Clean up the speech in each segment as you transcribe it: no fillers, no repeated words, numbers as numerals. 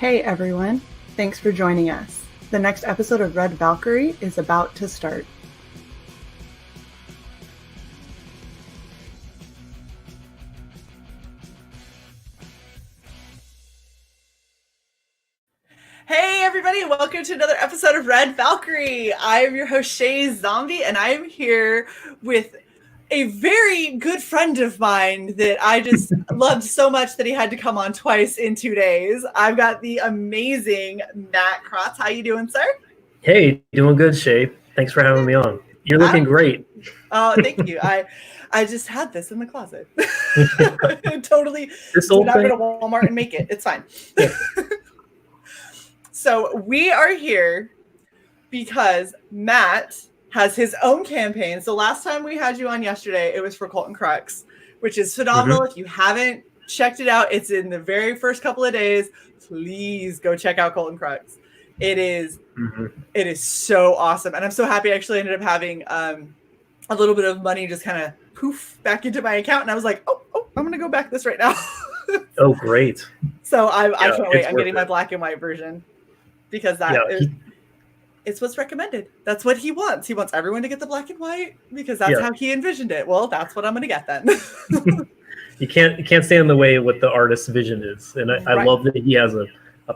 Hey everyone, thanks for joining us. The next episode of Red Valkyrie is about to start. Hey everybody, welcome to another episode of Red Valkyrie. I am your host Shae Zombie, and I am here with a very good friend of mine that I just loved so much that he had to come on twice in 2 days. I've got the amazing Matt Crott. How you doing, sir? Hey, doing good, Shae. Thanks for having me on. You're looking great. Oh, thank you. I just had this in the closet. Totally. This old not thing? go to Walmart and make it. It's fine. Yeah. So we are here because Matt has his own campaign. So last time we had you on yesterday, it was for Crotts, which is phenomenal. Mm-hmm. If you haven't checked it out, it's in the very first couple of days. Please go check out Crotts. It is so awesome. And I'm so happy I actually ended up having a little bit of money just kind of poof back into my account. And I was like, oh, I'm going to go back this right now. Oh, great. So I can't wait. I'm getting my black and white version because it's what's recommended. That's what he wants. He wants everyone to get the black and white because that's how he envisioned it. Well, that's what I'm going to get then. You can't stand in the way of what the artist's vision is. And I love that he has a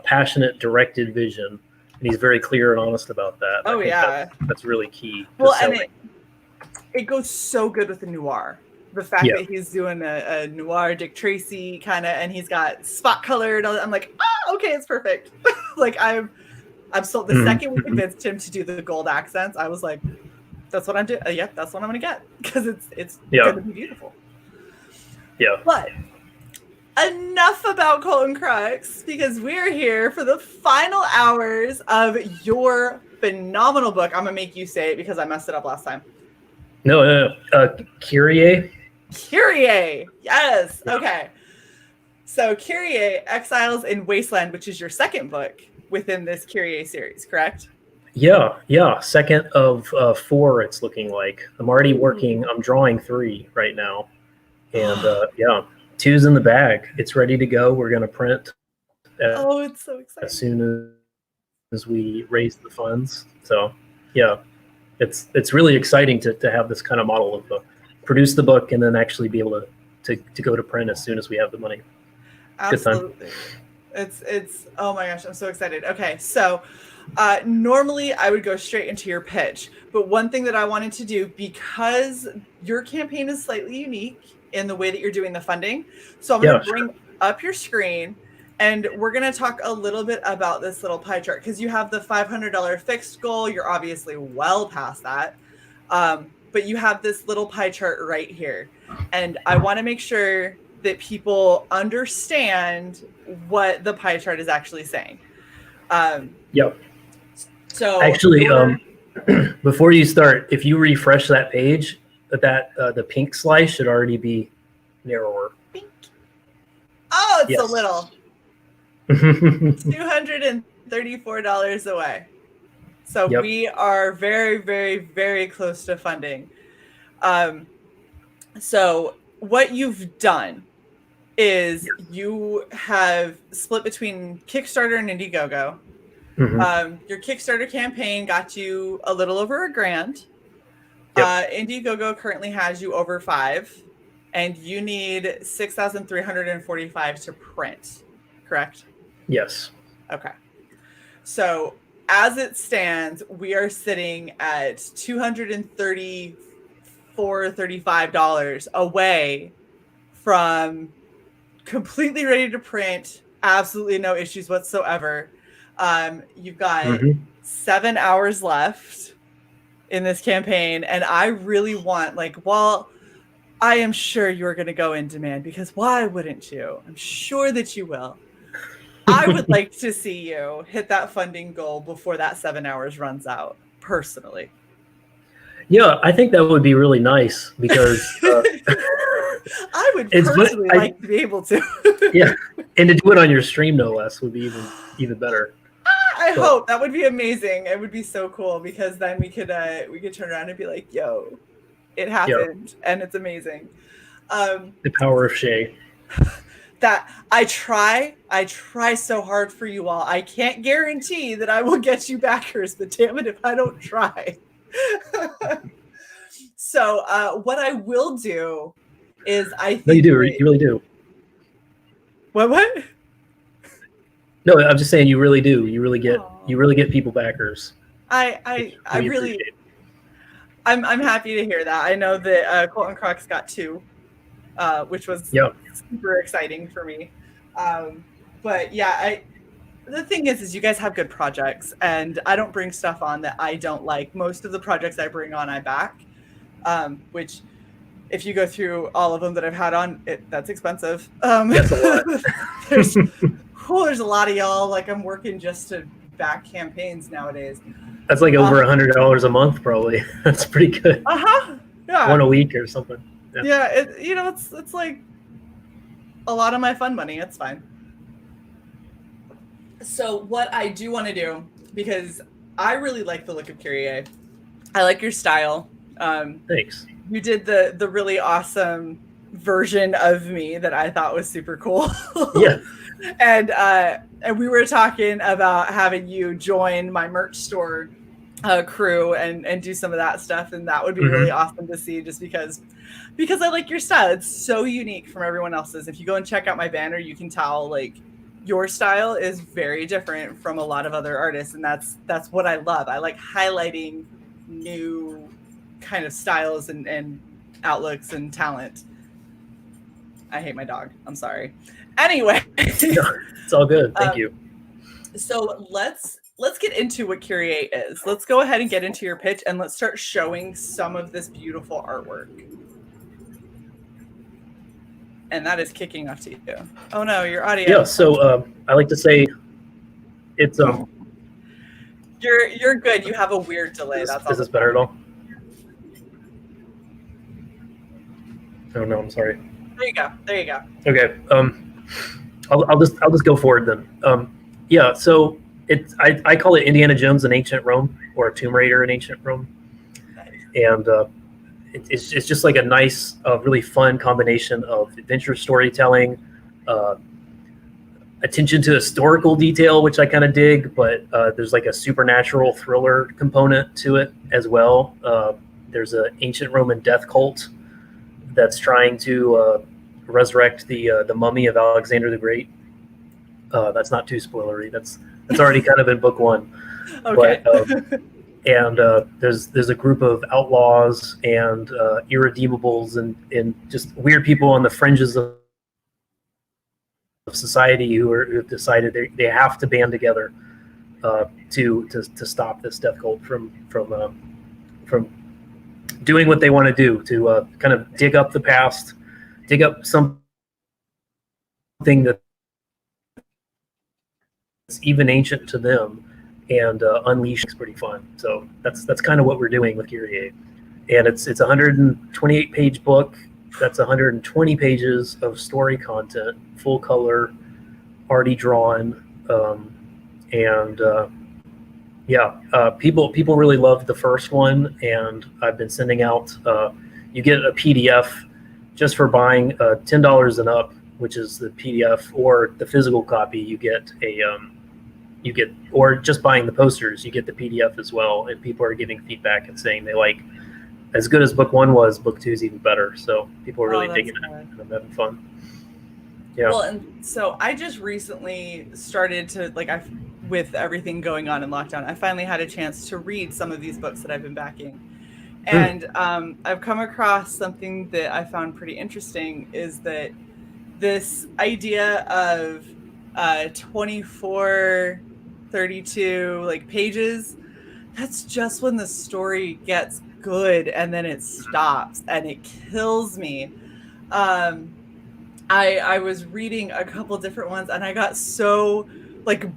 passionate, directed vision. And he's very clear and honest about that. Oh, yeah. That's really key. Well, and it goes so good with the noir. The fact that he's doing a noir Dick Tracy kind of, and he's got spot colored. I'm like, okay, it's perfect. Like I'm sold. The second we convinced him to do the gold accents, I was like, that's what I'm doing. Yep, that's what I'm going to get because it's going to be beautiful. Yeah. But enough about Crotts because we're here for the final hours of your phenomenal book. I'm going to make you say it because I messed it up last time. No. Kyrie. Kyrie. Yes. Yeah. Okay. So Kyrie, Exiles in Wasteland, which is your second book within this Kyrie series, correct? Yeah. Second of 4, it's looking like. I'm already working. I'm drawing 3 right now. And 2's in the bag. It's ready to go. We're going to print. It's so exciting. As soon as we raise the funds. So, yeah. It's really exciting to have this kind of model of produce the book and then actually be able to go to print as soon as we have the money. Absolutely. It's oh my gosh, I'm so excited. Okay, so normally I would go straight into your pitch, but one thing that I wanted to do, because your campaign is slightly unique in the way that you're doing the funding, so I'm going to bring up your screen. And we're going to talk a little bit about this little pie chart because you have the $500 fixed goal. You're obviously well past that. But you have this little pie chart right here. And I want to make sure that people understand what the pie chart is actually saying. So actually, before you start, if you refresh that page, the pink slice should already be narrower. Pink. Oh, it's a little. $234 away. So we are very, very, very close to funding. So what you've done is you have split between Kickstarter and Indiegogo. Your Kickstarter campaign got you a little over $1,000. Indiegogo currently has you over $5,000, and you need $6,345 to print. Correct? Yes. Okay. So as it stands, we are sitting at $234.35 away from completely ready to print. Absolutely no issues whatsoever. You've got 7 hours left in this campaign, and I really want, I am sure you're going to go in demand because why wouldn't you? I'm sure that you will. I would like to see you hit that funding goal before that 7 hours runs out, personally. Yeah, I think that would be really nice because I would personally like to be able to. Yeah, and to do it on your stream, no less, would be even better. I hope that would be amazing. It would be so cool because then we could turn around and be like, "Yo, it happened," and it's amazing. The power of Shae. that I try so hard for you all. I can't guarantee that I will get you backers, but damn it if I don't try. So what I will do is I think No, you do. that, You really do. what? No, I'm just saying you really do. You really get people backers. I really, I'm happy to hear that. I know that Colton Crocks got 2, which was super exciting for me. But yeah, the thing is you guys have good projects, and I don't bring stuff on that I don't like. Most of the projects I bring on, I back, which if you go through all of them that I've had on, that's expensive. That's a lot. there's a lot of y'all. Like, I'm working just to back campaigns nowadays. That's like over $100 a month, probably. That's pretty good. Yeah. One a week or something. Yeah. It's like a lot of my fun money. It's fine. So what I do want to do, because I really like the look of Kyrie, I like your style. Thanks. You did the really awesome version of me that I thought was super cool. Yeah. And we were talking about having you join my merch store crew and do some of that stuff, and that would be really awesome to see, just because I like your style. It's so unique from everyone else's. If you go and check out my banner, you can tell like your style is very different from a lot of other artists, and that's what I love. I like highlighting new kind of styles and outlooks and talent. I hate my dog. I'm sorry. Anyway, it's all good. Thank you. So let's get into what Kyrie is. Let's go ahead and get into your pitch, and let's start showing some of this beautiful artwork. And that is kicking off to you. Oh no, your audio. Yeah, so I like to say it's You're good. You have a weird delay. Is this better at all? Oh no, I'm sorry. There you go. Okay. I'll just go forward then. Yeah, so I call it Indiana Jones in ancient Rome, or Tomb Raider in ancient Rome. And it's just like a nice, really fun combination of adventure storytelling, attention to historical detail, which I kind of dig, but there's like a supernatural thriller component to it as well. There's an ancient Roman death cult that's trying to resurrect the mummy of Alexander the Great. That's not too spoilery. That's already kind of in book 1. Okay. But, and there's a group of outlaws and irredeemables and just weird people on the fringes of society who have decided they have to band together to stop this death cult from doing what they want to do, to kind of dig up the past, dig up something that's even ancient to them, and unleash. It's pretty fun. So that's kind of what we're doing with Kyrie. And it's a 128 page book. That's 120 pages of story content, full color, already drawn, people really loved the first one, and I've been sending out. You get a PDF just for buying $10 and up, which is the PDF, or the physical copy. You get or just buying the posters, you get the PDF as well. And people are giving feedback and saying they like, as good as book 1 was, book 2 is even better. So people are really digging it, and I'm having fun. Yeah. Well, and so I just recently started to with everything going on in lockdown, I finally had a chance to read some of these books that I've been backing. And I've come across something that I found pretty interesting, is that this idea of 24, 32 pages, that's just when the story gets good, and then it stops, and it kills me. I was reading a couple different ones, and I got so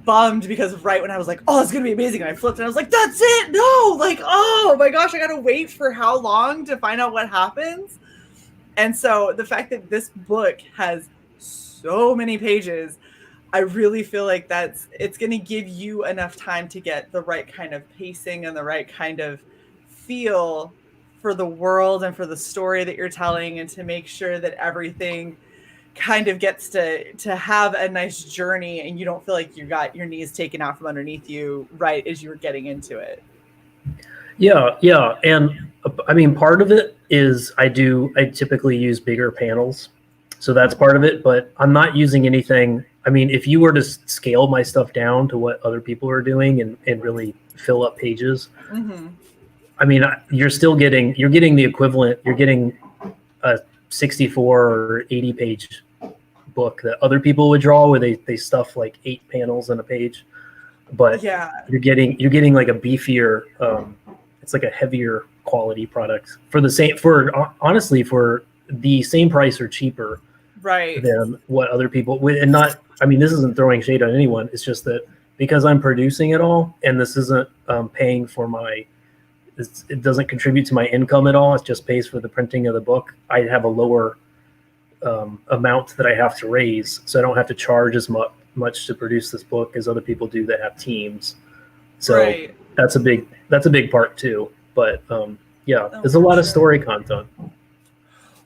bummed, because right when I was like, oh, it's gonna be amazing, and I flipped and I was like, that's it, no, oh my gosh, I gotta wait for how long to find out what happens. And so the fact that this book has so many pages, I really feel like it's going to give you enough time to get the right kind of pacing and the right kind of feel for the world and for the story that you're telling, and to make sure that everything kind of gets to have a nice journey, and you don't feel like you got your knees taken out from underneath you right as you were getting into it. Yeah, and I mean, part of it is I typically use bigger panels, so that's part of it. But I'm not using anything. I mean, if you were to scale my stuff down to what other people are doing and really fill up pages, I mean, you're getting the equivalent. You're getting a 64 or 80 page book that other people would draw, where they stuff like 8 panels in a page. But Yeah. you're getting like a beefier. It's like a heavier quality product for the same, honestly, for the same price or cheaper, right, than what other people would. And not, I mean, this isn't throwing shade on anyone. It's just that because I'm producing it all, and this isn't paying for it doesn't contribute to my income at all. It just pays for the printing of the book. I have a lower amount that I have to raise, so I don't have to charge as much to produce this book as other people do that have teams. So right. that's a big part too. But yeah, Oh, there's a lot of sure. story content.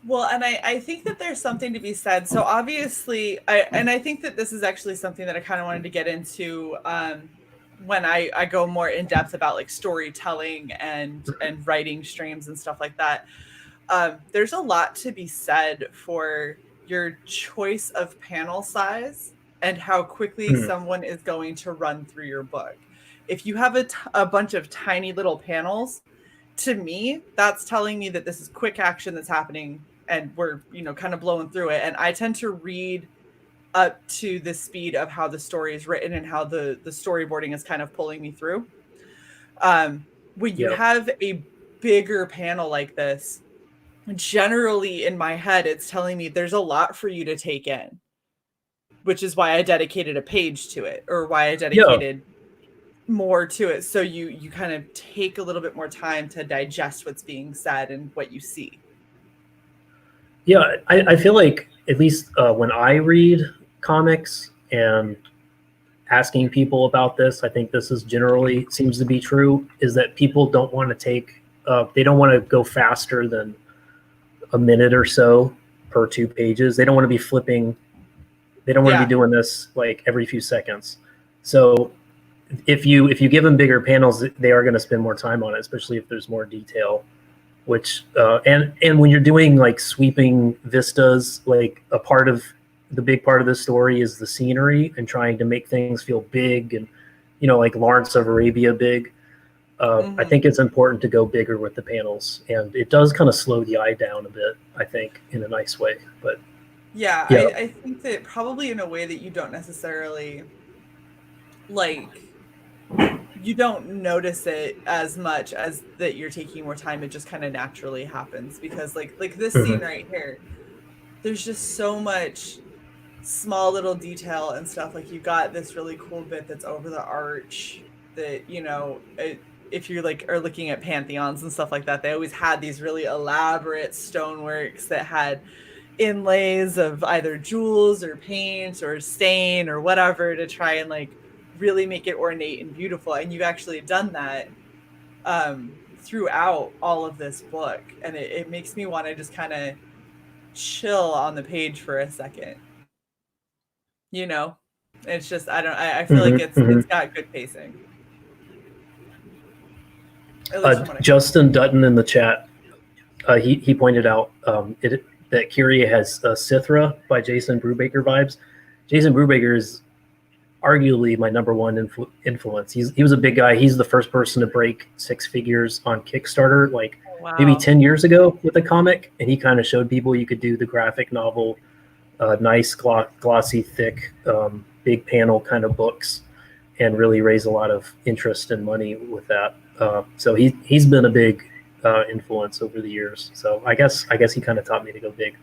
Well, and I think that there's something to be said. So obviously, I think that this is actually something that I kind of wanted to get into when I go more in depth about like storytelling and writing streams and stuff like that. There's a lot to be said for your choice of panel size and how quickly someone is going to run through your book. If you have a bunch of tiny little panels, to me, that's telling me that this is quick action that's happening and we're, kind of blowing through it. And I tend to read up to the speed of how the story is written and how the storyboarding is kind of pulling me through. When you have a bigger panel like this, generally in my head, it's telling me there's a lot for you to take in, which is why I dedicated a page to it, or why I dedicated more to it. So you kind of take a little bit more time to digest what's being said and what you see. Yeah, I feel like at least when I read comics and asking people about this, I think this is generally seems to be true, is that people don't want to they don't want to go faster than a minute or so per 2 pages. They don't want to be flipping. They don't want to be doing this like every few seconds. So if you give them bigger panels, they are going to spend more time on it, especially if there's more detail. Which and when you're doing like sweeping vistas, like the big part of the story is the scenery and trying to make things feel big and like Lawrence of Arabia big. I think it's important to go bigger with the panels, and it does kind of slow the eye down a bit, I think, in a nice way. But yeah. I think that probably in a way that you don't necessarily you don't notice it as much as that you're taking more time. It just kind of naturally happens because like this scene right here, there's just so much small little detail and stuff. Like you got this really cool bit that's over the arch that, if you are looking at pantheons and stuff like that, they always had these really elaborate stoneworks that had inlays of either jewels or paint or stain or whatever to try and really make it ornate and beautiful. And you've actually done that throughout all of this book. And it makes me want to just kind of chill on the page for a second. It's just, I feel like it's got good pacing. Justin Dutton in the chat, he pointed out that Kyrie has Sithra by Jason Brubaker vibes. Jason Brubaker is arguably my number one influence. He was a big guy. He's the first person to break 6 figures on Kickstarter, maybe 10 years ago with a comic, and he kind of showed people you could do the graphic novel, nice glossy, thick, big panel kind of books, and really raise a lot of interest and money with that. So he's been a big influence over the years. So I guess he kind of taught me to go big.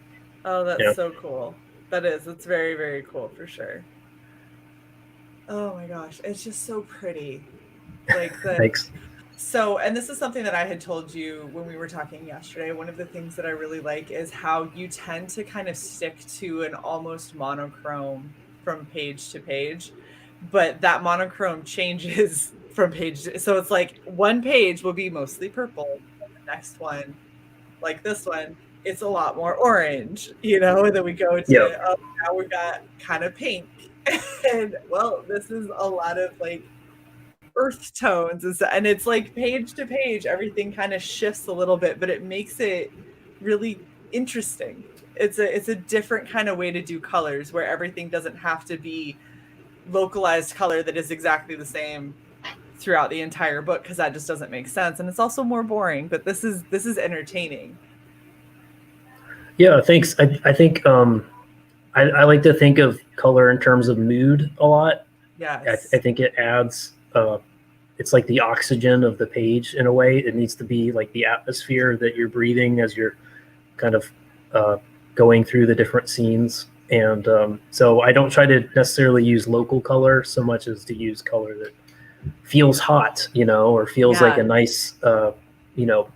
Oh, that's so cool. That is. It's very, very cool for sure. Oh my gosh, it's just so pretty. Thanks. So, and this is something that I had told you when we were talking yesterday. One of the things that I really like is how you tend to kind of stick to an almost monochrome from page to page, but that monochrome changes from page to, so it's one page will be mostly purple, and the next one, like this one, it's a lot more orange, you know, and then we go Yeah. to, oh, now we've got kind of pink. And well, this is a lot of like earth tones and it's like page to page, everything kind of shifts a little bit, but it makes it really interesting. It's a different kind of way to do colors where everything doesn't have to be localized color that is exactly the same throughout the entire book, because that just doesn't make sense, and it's also more boring, but this is entertaining. Yeah, thanks. I think I like to think of color in terms of mood a lot. I Yes. think it adds, it's like the oxygen of the page in a way. It needs to be like the atmosphere that you're breathing as you're kind of going through the different scenes. And so I don't try to necessarily use local color so much as to use color that feels hot, you know, or feels like a nice, you know,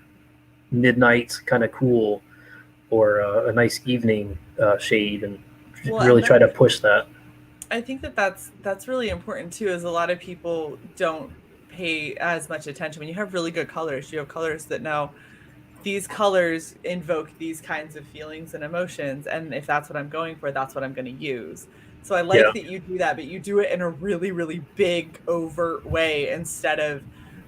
midnight kind of cool, or a nice evening shade, and really try to push that. I think that's really important too, is a lot of people don't pay as much attention. When you have really good colors, you have colors that know these colors invoke these kinds of feelings and emotions, and if that's what I'm going for, that's what I'm going to use. So I like Yeah. that you do that, but you do it in a really, really big, overt way, instead of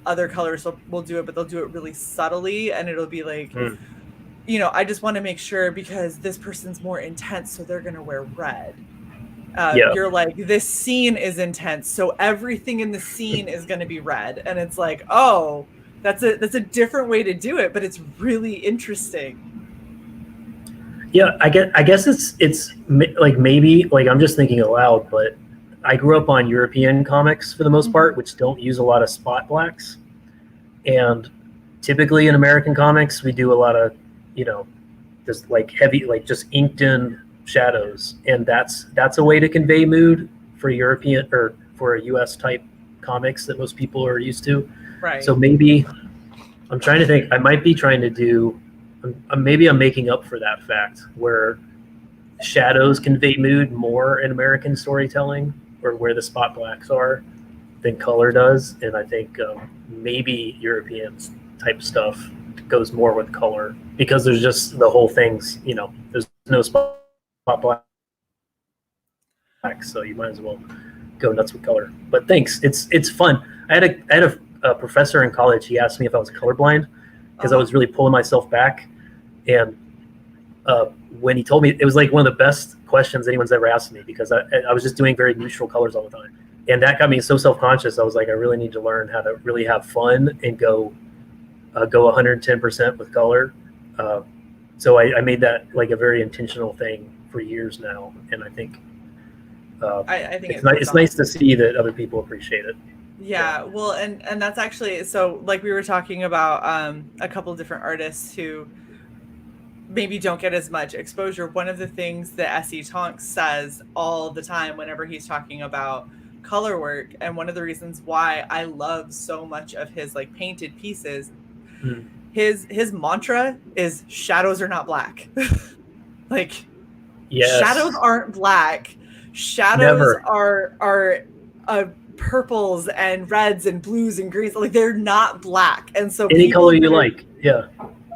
other colors will do it, but they'll do it really subtly, and it'll be like, you know, I just want to make sure because this person's more intense, so they're going to wear red. You're like, this scene is intense, so everything in the scene is going to be red, and it's like, oh, that's a different way to do it, but it's really interesting. Yeah, I guess it's like, maybe, like, I'm just thinking aloud, but I grew up on European comics for the most part, which don't use a lot of spot blacks, and typically in American comics we do a lot of, you know, just like heavy, like just inked in shadows, and that's a way to convey mood for European or for a US type comics that most people are used to. Right. So maybe I'm trying to think, I might be trying to do, maybe I'm making up for that fact where shadows convey mood more in American storytelling, or where the spot blacks are, than color does. And I think maybe European type stuff goes more with color, because there's just the whole thing's, you know, there's no spot black, so you might as well go nuts with color. But thanks, it's fun. I had a professor in college. He asked me if I was colorblind, because I was really pulling myself back, and when he told me, it was like one of the best questions anyone's ever asked me, because I was just doing very neutral colors all the time, and that got me so self-conscious. I was like, I really need to learn how to really have fun and go 110% with color. So I made that like a very intentional thing for years now, and I think I think it's nice to see that other people appreciate it. Yeah, well, and that's actually, so like we were talking about a couple of different artists who maybe don't get as much exposure. One of the things that S.E. Tonks says all the time whenever he's talking about color work, and one of the reasons why I love so much of his like painted pieces, his mantra is shadows are not black. Like, yes. Shadows aren't black. Shadows are purples and reds and blues and greens. Like, they're not black. And so any color you like. Yeah.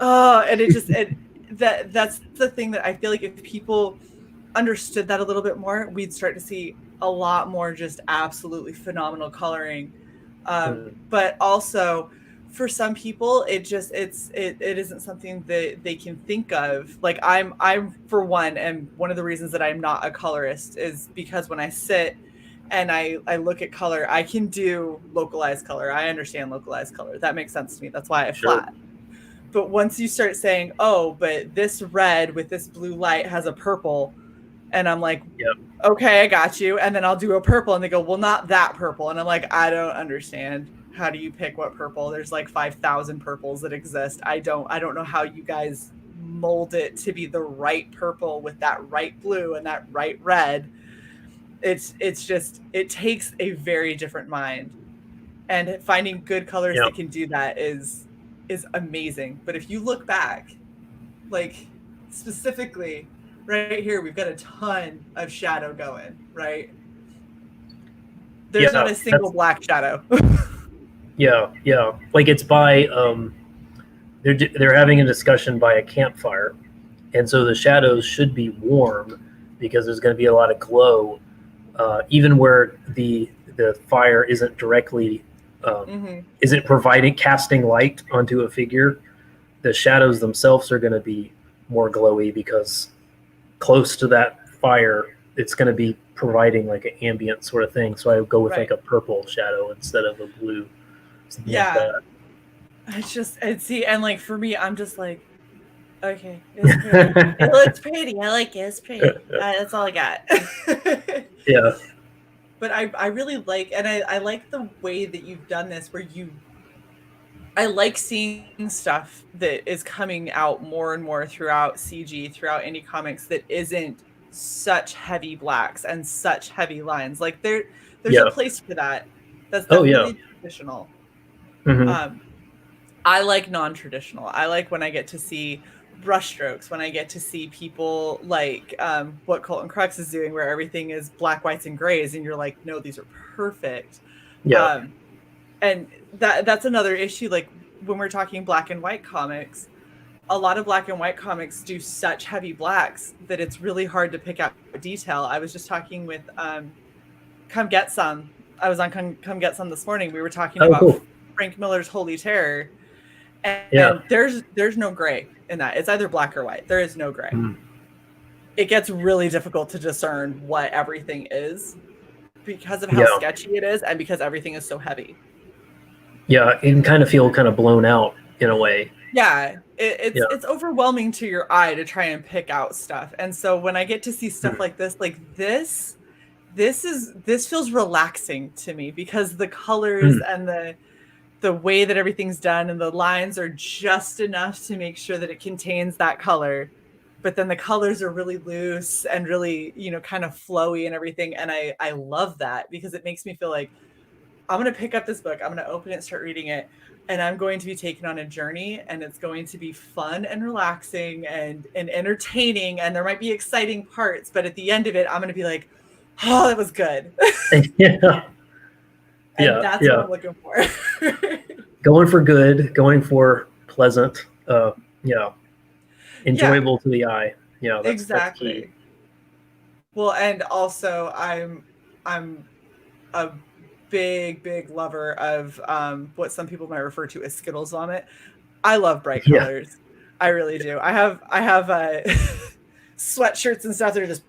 And that's the thing that I feel like if people understood that a little bit more, we'd start to see a lot more just absolutely phenomenal coloring. But also, for some people, it isn't something that they can think of. Like, I'm for one, and one of the reasons that I'm not a colorist is because when I sit and I look at color, I can do localized color. I understand localized color. That makes sense to me. That's why I flat. But once you start saying, oh, but this red with this blue light has a purple, and I'm like, okay, I got you. And then I'll do a purple, and they go, well, not that purple. And I'm like, I don't understand. How do you pick what purple? There's like 5,000 purples that exist. I don't know how you guys mold it to be the right purple with that right blue and that right red. It's just, it takes a very different mind, and finding good colors that can do that is amazing. But if you look back, like specifically right here, we've got a ton of shadow going, right? There's not a single black shadow. Yeah. Like, it's by they're having a discussion by a campfire, and so the shadows should be warm because there's going to be a lot of glow, even where the fire isn't directly isn't providing casting light onto a figure. The shadows themselves are going to be more glowy because close to that fire, it's going to be providing like an ambient sort of thing. So I would go with like a purple shadow instead of a blue. Yeah. Like that. It's just, and like for me, I'm just like, okay, it's pretty. It looks pretty. I like it. It's pretty. That's all I got. Yeah. But I really like, and I like the way that you've done this, where I like seeing stuff that is coming out more and more throughout CG, throughout indie comics, that isn't such heavy blacks and such heavy lines. Like there's a place for that. That's really traditional. I like non-traditional. I like when I get to see brushstrokes, when I get to see people like what Colton Crux is doing, where everything is black, whites, and grays, and you're like, no, these are perfect. Yeah. And that's another issue. Like when we're talking black and white comics, a lot of black and white comics do such heavy blacks that it's really hard to pick out detail. I was just talking with Come Get Some. I was on Come Get Some this morning. We were talking about Frank Miller's Holy Terror. And there's no gray in that. It's either black or white. There is no gray. It gets really difficult to discern what everything is because of how sketchy it is and because everything is so heavy. Yeah, it can kind of feel kind of blown out in a way. Yeah, it's overwhelming to your eye to try and pick out stuff. And so when I get to see stuff like this feels relaxing to me because the colors and the way that everything's done and the lines are just enough to make sure that it contains that color, but then the colors are really loose and really, kind of flowy and everything. And I love that because it makes me feel like I'm going to pick up this book, I'm going to open it, start reading it, and I'm going to be taken on a journey, and it's going to be fun and relaxing and entertaining, and there might be exciting parts, but at the end of it, I'm going to be like, oh, that was good. That's what I'm looking for. Going for good, going for pleasant, enjoyable to the eye. Yeah, that's, exactly. That's key. Well, and also I'm a big lover of what some people might refer to as Skittles vomit. I love bright colors. I really do. I have sweatshirts and stuff that are just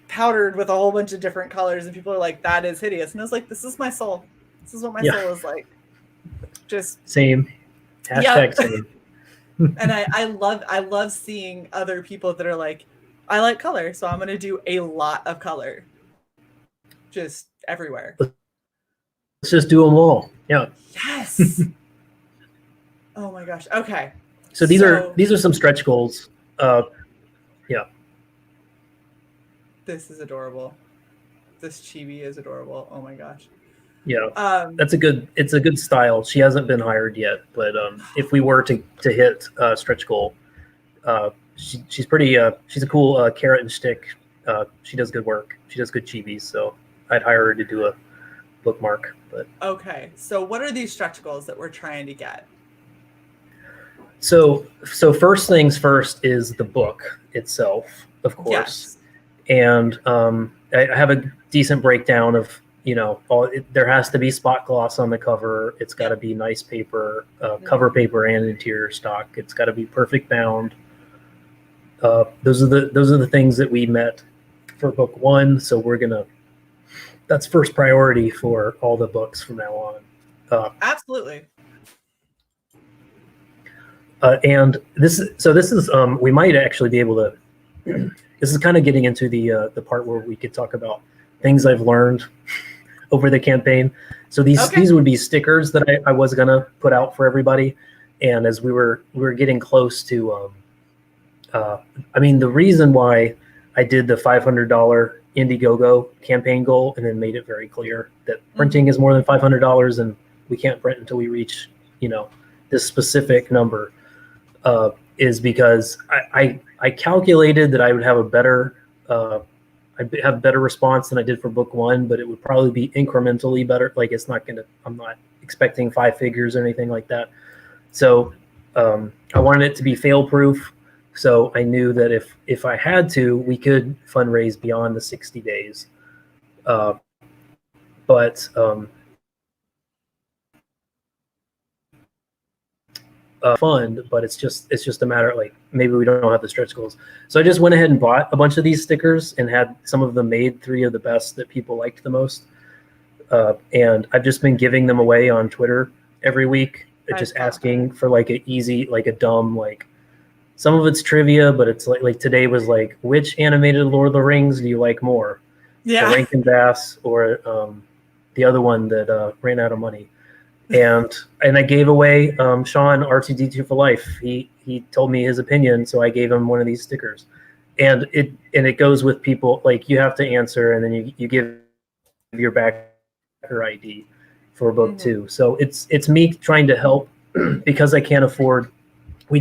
powdered with a whole bunch of different colors, and people are like, that is hideous. And I was like, this is my soul. This is what my soul is like. Just same. Hashtag same. And I love seeing other people that are like, I like color, so I'm going to do a lot of color. Just everywhere. Let's just do them all. Yeah. Yes. Oh my gosh. Okay. So these are some stretch goals. This is adorable. This chibi is adorable. Oh my gosh. Yeah. It's a good style. She hasn't been hired yet, but if we were to hit stretch goal, she's pretty she's a cool carrot and stick. She does good work. She does good chibis, so I'd hire her to do a bookmark. But okay. So what are these stretch goals that we're trying to get? So first things first is the book itself, of course. Yes. And I have a decent breakdown of, there has to be spot gloss on the cover. It's got to be nice paper, cover paper and interior stock. It's got to be perfect bound. Those are the things that we met for book one. So that's first priority for all the books from now on. Absolutely. And this is we might actually be able to. This is kind of getting into the part where we could talk about things I've learned over the campaign. So these would be stickers that I was gonna put out for everybody. And as we were getting close to, the reason why I did the $500 Indiegogo campaign goal and then made it very clear that printing is more than $500 and we can't print until we reach, this specific number, is because I calculated that I would have a better response than I did for book one, but it would probably be incrementally better. Like I'm not expecting 5 figures or anything like that. So I wanted it to be fail proof. So I knew that if I had to, we could fundraise beyond the 60 days. But fund, but it's just a matter of like maybe we don't have the stretch goals. So I just went ahead and bought a bunch of these stickers and had some of them made, 3 of the best that people liked the most. And I've just been giving them away on Twitter every week, just asking for like a easy, like a dumb, like some of it's trivia, but it's like today was like, which animated Lord of the Rings do you like more? Yeah. The Rankin Bass or the other one that ran out of money. And I gave away Sean R2D2 for life. He told me his opinion, so I gave him one of these stickers. And it goes with people, like you have to answer, and then you give your backer ID for a book too. So it's me trying to help because I can't afford. We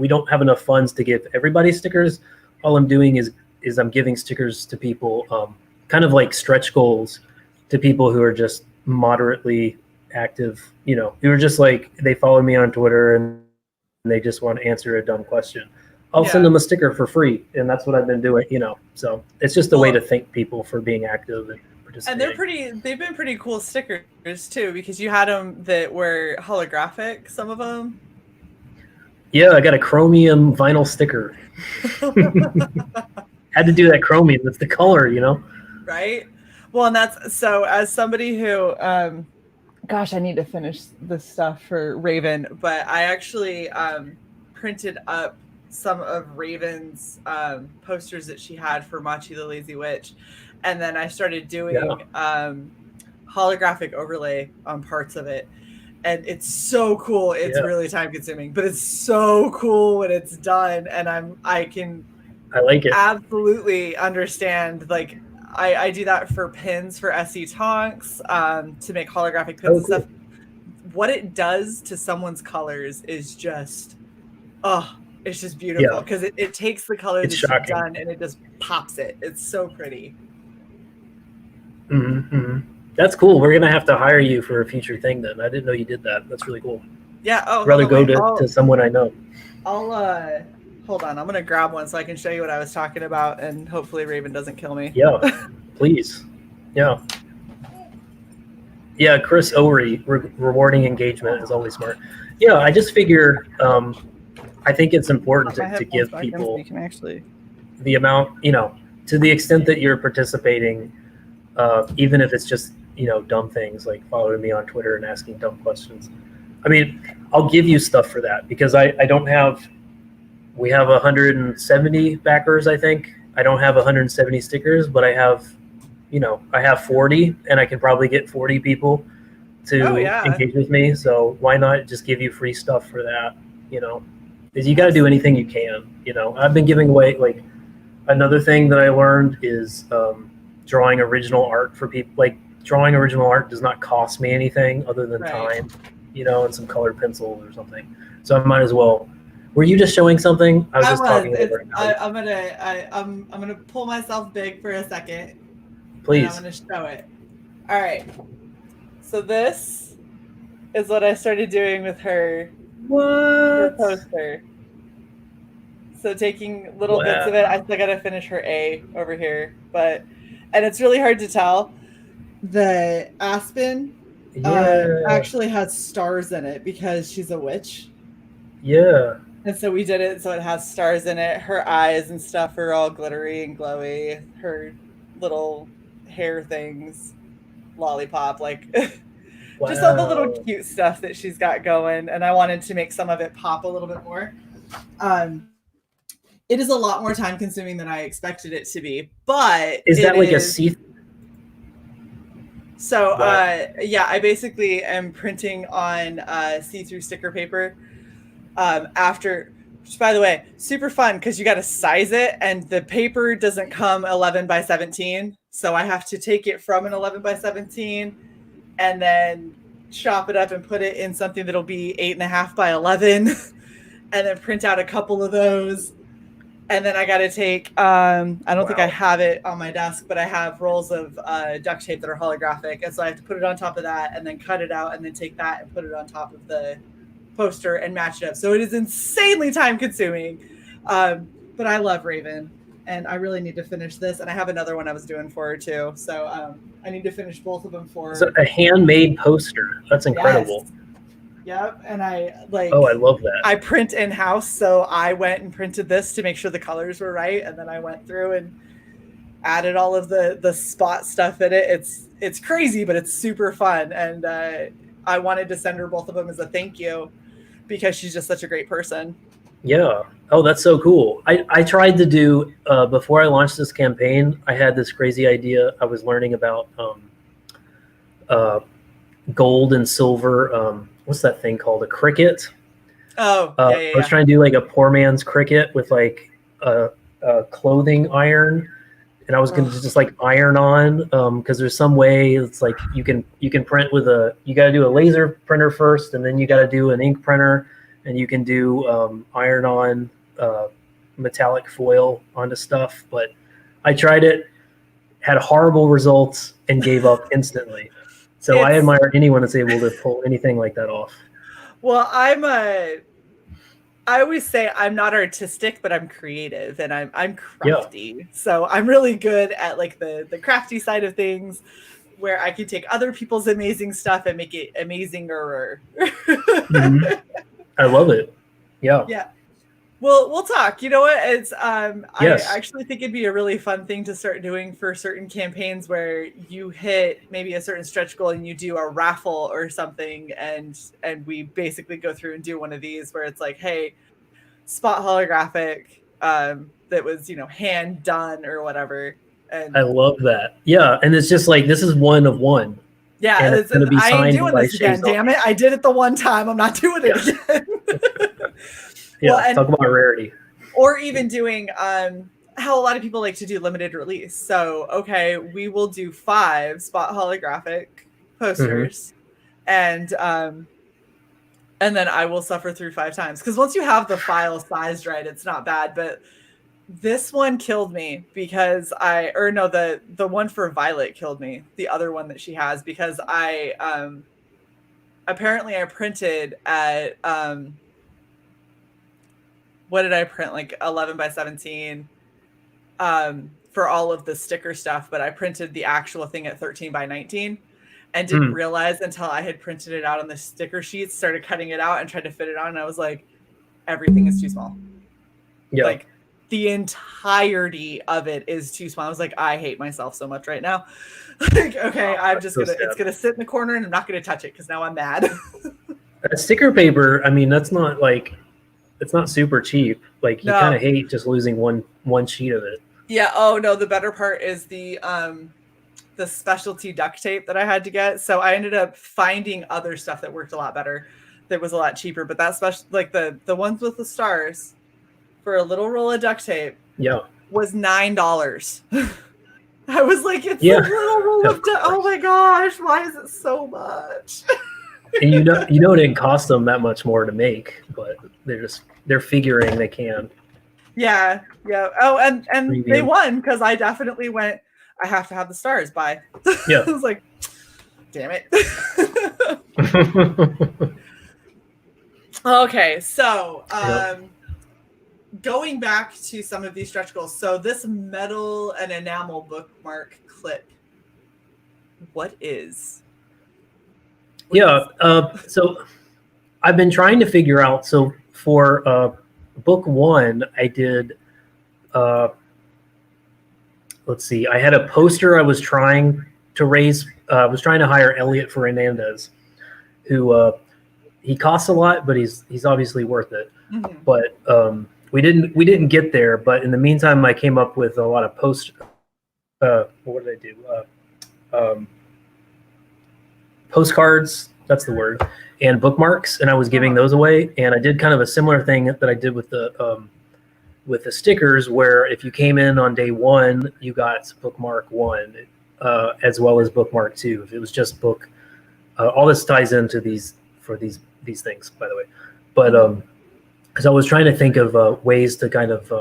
don't have enough funds to give everybody stickers. All I'm doing is I'm giving stickers to people, kind of like stretch goals to people who are just moderately active, who are just like, they follow me on Twitter and they just want to answer a dumb question. I'll send them a sticker for free, and that's what I've been doing, So it's just a way to thank people for being active and participating. And they've been pretty cool stickers too, because you had them that were holographic, some of them. Yeah, I got a chromium vinyl sticker. Had to do that chromium. That's the color, Right? Well, and that's so as somebody who, gosh, I need to finish this stuff for Raven, but I actually printed up some of Raven's posters that she had for Machi the Lazy Witch. And then I started doing holographic overlay on parts of it. And it's so cool. It's really time consuming, but it's so cool when it's done. And I like it. Absolutely understand. Like I do that for pins for SE Tonks, to make holographic pins and stuff. What it does to someone's colors is just, it's just beautiful because it takes the color that you've done and it just pops it. It's so pretty. That's cool. We're gonna have to hire you for a future thing then. I didn't know you did that. That's really cool. Yeah. Oh, I'd rather go to someone I know. I'll hold on. I'm gonna grab one so I can show you what I was talking about, and hopefully Raven doesn't kill me. Yeah, please. Yeah. Yeah, Chris Owery, rewarding engagement is always smart. Yeah, I just figure I think it's important to give people the amount, to the extent that you're participating, even if it's just, dumb things like following me on Twitter and asking dumb questions. I mean, I'll give you stuff for that because I don't have, we have 170 backers, I think. I don't have 170 stickers, but I have, I have 40 and I can probably get 40 people to engage with me. So why not just give you free stuff for that, because you got to do anything you can, I've been giving away, like, another thing that I learned is drawing original art for people. Like, drawing original art does not cost me anything other than time, and some colored pencils or something. So I might as well. Were you just showing something? I was just talking over it. I'm gonna pull myself big for a second. Please. I'm gonna show it. All right. So this is what I started doing with her poster. So taking little bits of it. I still gotta finish her A over here, and it's really hard to tell. The Aspen actually has stars in it because she's a witch. Yeah. And so we did it so it has stars in it. Her eyes and stuff are all glittery and glowy. Her little hair things, lollipop, like just all the little cute stuff that she's got going. And I wanted to make some of it pop a little bit more. It is a lot more time consuming than I expected it to be, but is that like a see? So I basically am printing on see-through sticker paper. Which, by the way, super fun because you got to size it, and the paper doesn't come 11 by 17, so I have to take it from an 11 by 17 and then chop it up and put it in something that'll be 8.5 by 11, and then print out a couple of those. And then I got to take, I don't think I have it on my desk, but I have rolls of duct tape that are holographic. And so I have to put it on top of that and then cut it out and then take that and put it on top of the poster and match it up. So it is insanely time consuming. But I love Raven, and I really need to finish this. And I have another one I was doing for her too. So I need to finish both of them for It's a handmade poster. That's incredible. Yes. Yep. And I Oh, I love that. I print in house, so I went and printed this to make sure the colors were right, and then I went through and added all of the spot stuff in it. It's crazy, but it's super fun, and I wanted to send her both of them as a thank you because she's just such a great person. Yeah. Oh, that's so cool. I tried to do before I launched this campaign. I had this crazy idea. I was learning about gold and silver. What's that thing called? A cricket. Oh, I was trying to do like a poor man's cricket with like a clothing iron, and I was going to just like iron on because there's some way it's like you can print with you got to do a laser printer first, and then you got to do an ink printer, and you can do iron on metallic foil onto stuff. But I tried it, had horrible results, and gave up instantly. So I admire anyone that's able to pull anything like that off. Well, I always say I'm not artistic, but I'm creative, and I'm crafty. Yeah. So I'm really good at like the crafty side of things, where I can take other people's amazing stuff and make it amazinger. Mm-hmm. I love it. Yeah. Yeah. Well, we'll talk. You know what? It's yes. I actually think it'd be a really fun thing to start doing for certain campaigns where you hit maybe a certain stretch goal and you do a raffle or something, and we basically go through and do one of these where it's like, hey, spot holographic that was, hand done or whatever. And I love that. Yeah, and it's just like this is one of one. Yeah, and it's going to be signed I ain't doing this again. Damn it! I did it the one time. I'm not doing it again. Yeah, well, talk about rarity. Or even doing how a lot of people like to do limited release. So, okay, we will do 5 spot holographic posters, mm-hmm. And then I will suffer through 5 times. Because once you have the file sized right, it's not bad. But this one killed me because the one for Violet killed me. The other one that she has, because apparently I printed at what did I print? Like 11 by 17 for all of the sticker stuff, but I printed the actual thing at 13 by 19 and didn't realize until I had printed it out on the sticker sheets, started cutting it out and tried to fit it on. And I was like, everything is too small. Yeah. Like the entirety of it is too small. I was like, I hate myself so much right now. Like, okay, I'm just it's going to sit in the corner and I'm not going to touch it because now I'm mad. Sticker paper, I mean, that's not like, it's not super cheap. Like you kind of hate just losing one sheet of it. Yeah. Oh no, the better part is the specialty duct tape that I had to get. So I ended up finding other stuff that worked a lot better. That was a lot cheaper. But that special, like the ones with the stars, for a little roll of duct tape, was $9. I was like, it's a little roll of duct. Oh my gosh, why is it so much? And you know it didn't cost them that much more to make, but they're figuring they can. Yeah. Oh, and they won because I definitely went, I have to have the stars by. Yeah. I was like, damn it. Okay, so going back to some of these stretch goals. So this metal and enamel bookmark clip, what is? So I've been trying to figure out. So for book 1, I did. Let's see. I had a poster I was trying to raise. I was trying to hire Elliot Fernandez, who he costs a lot, but he's obviously worth it. Mm-hmm. But we didn't get there. But in the meantime, I came up with a lot of what did I do? Postcards, that's the word, and bookmarks, and I was giving those away. And I did kind of a similar thing that I did with the stickers, where if you came in on day 1, you got bookmark 1 as well as bookmark 2. If it was just book, all this ties into these things, by the way. But because I was trying to think of ways to kind of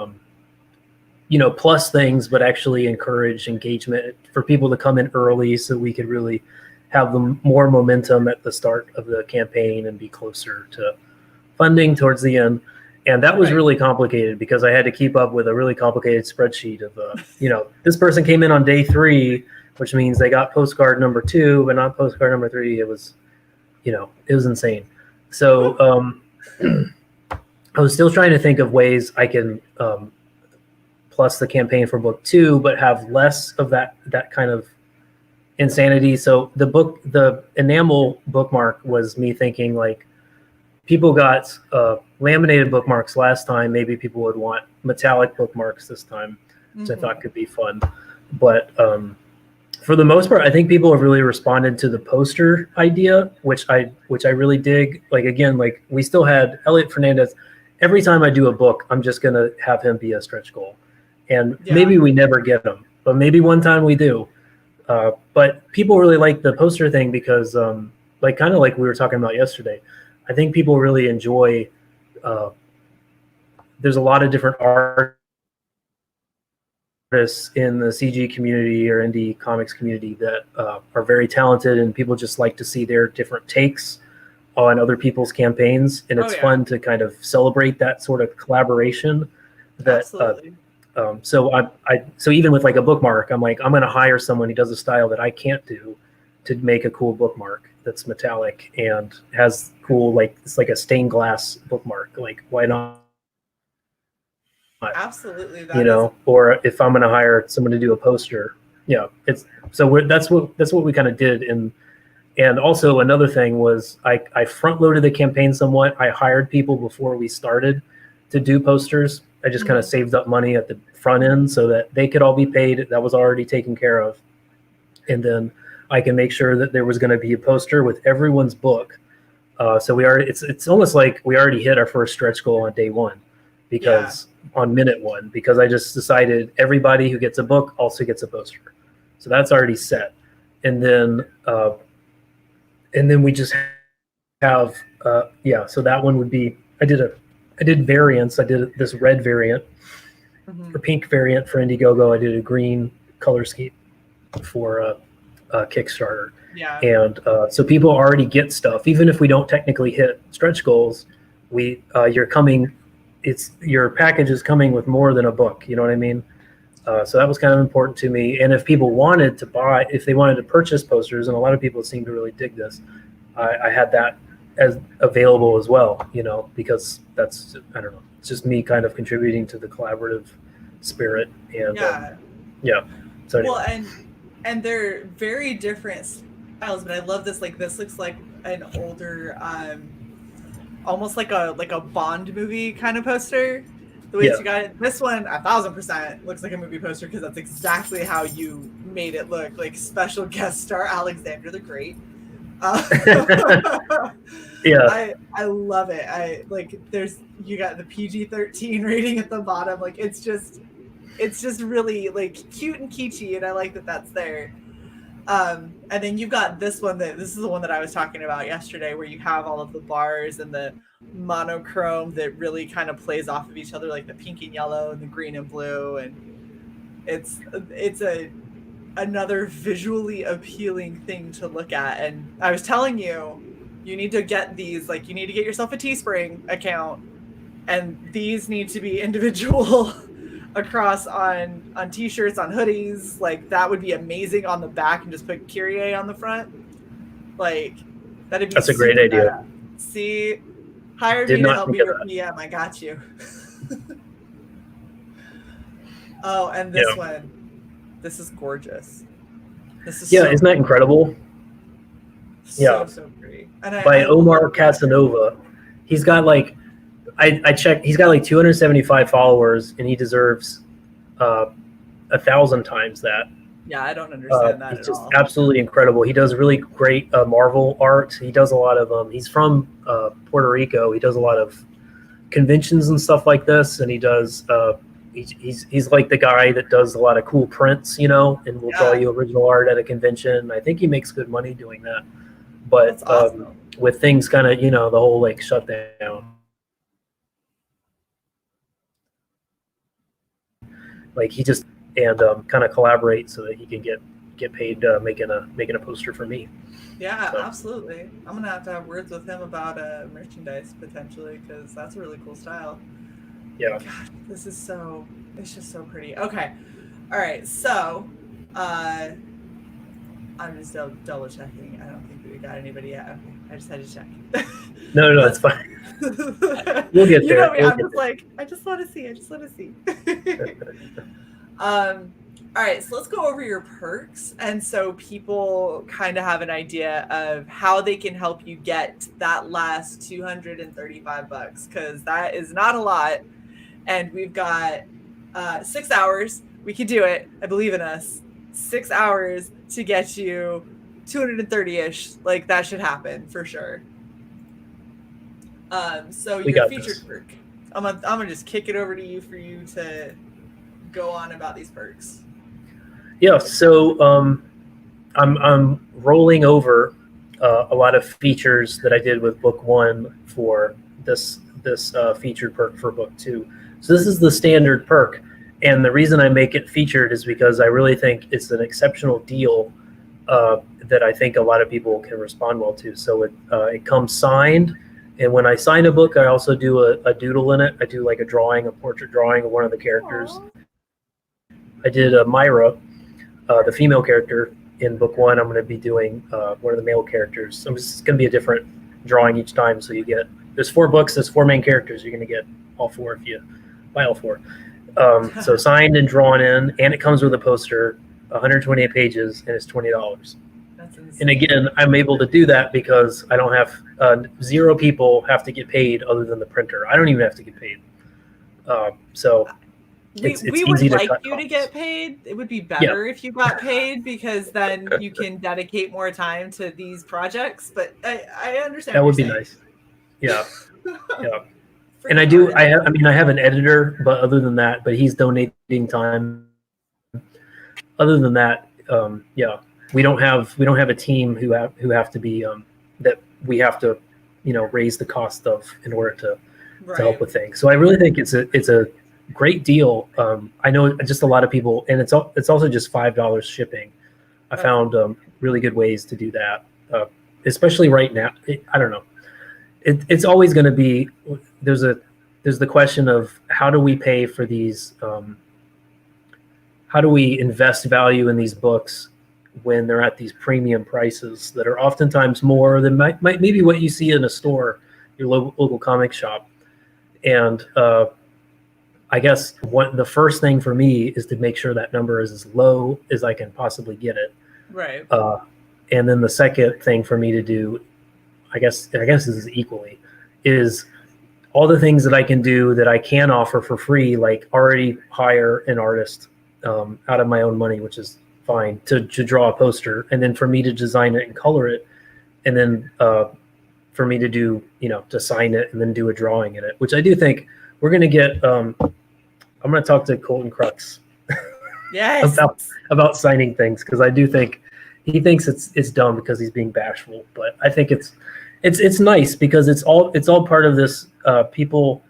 plus things, but actually encourage engagement for people to come in early, so we could really have them more momentum at the start of the campaign and be closer to funding towards the end. And that was Right. really complicated because I had to keep up with a really complicated spreadsheet of, this person came in on day 3, which means they got postcard number 2, but not postcard number 3. It was, it was insane. So I was still trying to think of ways I can plus the campaign for book 2, but have less of that kind of insanity. So the enamel bookmark was me thinking like, people got laminated bookmarks last time. Maybe people would want metallic bookmarks this time, which I thought could be fun. But for the most part, I think people have really responded to the poster idea, which I really dig. Like, again, like we still had Elliot Fernandez. Every time I do a book, I'm just gonna have him be a stretch goal, and maybe we never get him, but maybe one time we do. But people really like the poster thing because, like, kind of like we were talking about yesterday, I think people really enjoy. There's a lot of different artists in the CG community or indie comics community that are very talented, and people just like to see their different takes on other people's campaigns, and it's fun to kind of celebrate that sort of collaboration. That so even with like a bookmark, I'm like, I'm going to hire someone who does a style that I can't do to make a cool bookmark that's metallic and has cool, like, it's like a stained glass bookmark. Like, why not? Absolutely. Or if I'm going to hire someone to do a poster, that's what we kind of did. And also another thing was I front loaded the campaign somewhat. I hired people before we started to do posters. I just kind of saved up money at the front end so that they could all be paid. That was already taken care of. And then I can make sure that there was going to be a poster with everyone's book. So it's almost like we already hit our first stretch goal on day 1 because on minute 1, because I just decided everybody who gets a book also gets a poster. So that's already set. And then we just have, so that one would be, I did variants. I did this red variant or pink variant for Indiegogo. I did a green color scheme for Kickstarter. And so people already get stuff, even if we don't technically hit stretch goals. Your package is coming with more than a book. You know what I mean? So that was kind of important to me. And if people wanted to if they wanted to purchase posters, and a lot of people seem to really dig this, I had that as available as well. Because that's, I don't know, it's just me kind of contributing to the collaborative spirit. And So anyway. Well, and they're very different styles, but I love this. Like, this looks like an older, almost like a Bond movie kind of poster. The way you got it. This one, 1,000% looks like a movie poster because that's exactly how you made it look. Like, special guest star Alexander the Great. I love it. You got the PG-13 rating at the bottom. Like, it's just really like cute and kitschy, and I like that that's there. And then you've got this one this is the one that I was talking about yesterday, where you have all of the bars and the monochrome that really kind of plays off of each other, like the pink and yellow and the green and blue, and it's another visually appealing thing to look at. And I was telling you need to get these, like, you need to get yourself a Teespring account, and these need to be individual across on t-shirts, on hoodies. Like, that would be amazing on the back, and just put Kyrie on the front. Like, that'd be that's a great idea. See, hire me to help me with PM. I got you. Oh, and this one. This is gorgeous. This is isn't that incredible? So pretty. And by Omar Casanova. He's got like, I checked, he's got like 275 followers, and he deserves 1,000 times that. Yeah, I don't understand that he's at just all. Absolutely incredible. He does really great Marvel art. He does a lot of he's from Puerto Rico. He does a lot of conventions and stuff like this, and he does he's like the guy that does a lot of cool prints, and will draw you original art at a convention. I think he makes good money doing that. But awesome. With things kind of, the whole like shutdown, like he just kind of collaborate so that he can get get paid making a poster for me. Yeah, So. absolutely. I'm gonna have to have words with him about merchandise potentially, because that's a really cool style. Yeah. God, it's just so pretty. Okay, all right. So, I'm just double checking. I don't think we got anybody yet. Okay, I just had to check. No, it's fine. We'll get there. You know me. We'll I'm get just there. like, I just want to see. I just want to see. All right, so let's go over your perks. And so people kind of have an idea of how they can help you get that last $235, because that is not a lot. And we've got 6 hours. We could do it. I believe in us. 6 hours to get you 230-ish. Like, that should happen for sure. So We your got featured this. perk. I'm gonna just kick it over to you for you to go on about these perks. Yeah, so I'm rolling over a lot of features that I did with book 1 for this featured perk for book 2. So this is the standard perk, and the reason I make it featured is because I really think it's an exceptional deal that I think a lot of people can respond well to. So it comes signed, and when I sign a book, I also do a doodle in it. I do like a portrait drawing of one of the characters. Aww. I did Myra, the female character in book 1. I'm going to be doing one of the male characters. So it's going to be a different drawing each time. So there's 4 books, there's 4 main characters. You're going to get all 4 if you buy all 4. So signed and drawn in, and it comes with a poster, 128 pages, and it's $20. That's insane. And again, I'm able to do that because I don't have 0 people have to get paid other than the printer. I don't even have to get paid. So it's we easy would to like cut you costs. to get paid. It would be better if you got paid, because then you can dedicate more time to these projects. But I understand. That would be nice. Yeah. Yeah. And I have an editor, but other than that, he's donating time. Other than that, we don't have a team who have to be that we have to, raise the cost of in order to help with things. So I really think it's a great deal. I know just a lot of people, and it's also just $5 shipping. I found really good ways to do that, especially right now. I don't know. It's always going to be there's the question of how do we pay for these. How do we invest value in these books when they're at these premium prices that are oftentimes more than maybe what you see in a store, your local comic shop, and I guess the first thing for me is to make sure that number is as low as I can possibly get it. Right. And then the second thing for me to do, I guess this is equally, is all the things that I can do that I can offer for free, like already hire an artist out of my own money, which is fine, to draw a poster, and then for me to design it and color it, and then for me to do, to sign it and then do a drawing in it, which I do think we're going to get. I'm going to talk to Colton Crotts yes. about signing things, because I do think he thinks it's dumb because he's being bashful, but I think it's nice because it's all part of this. People,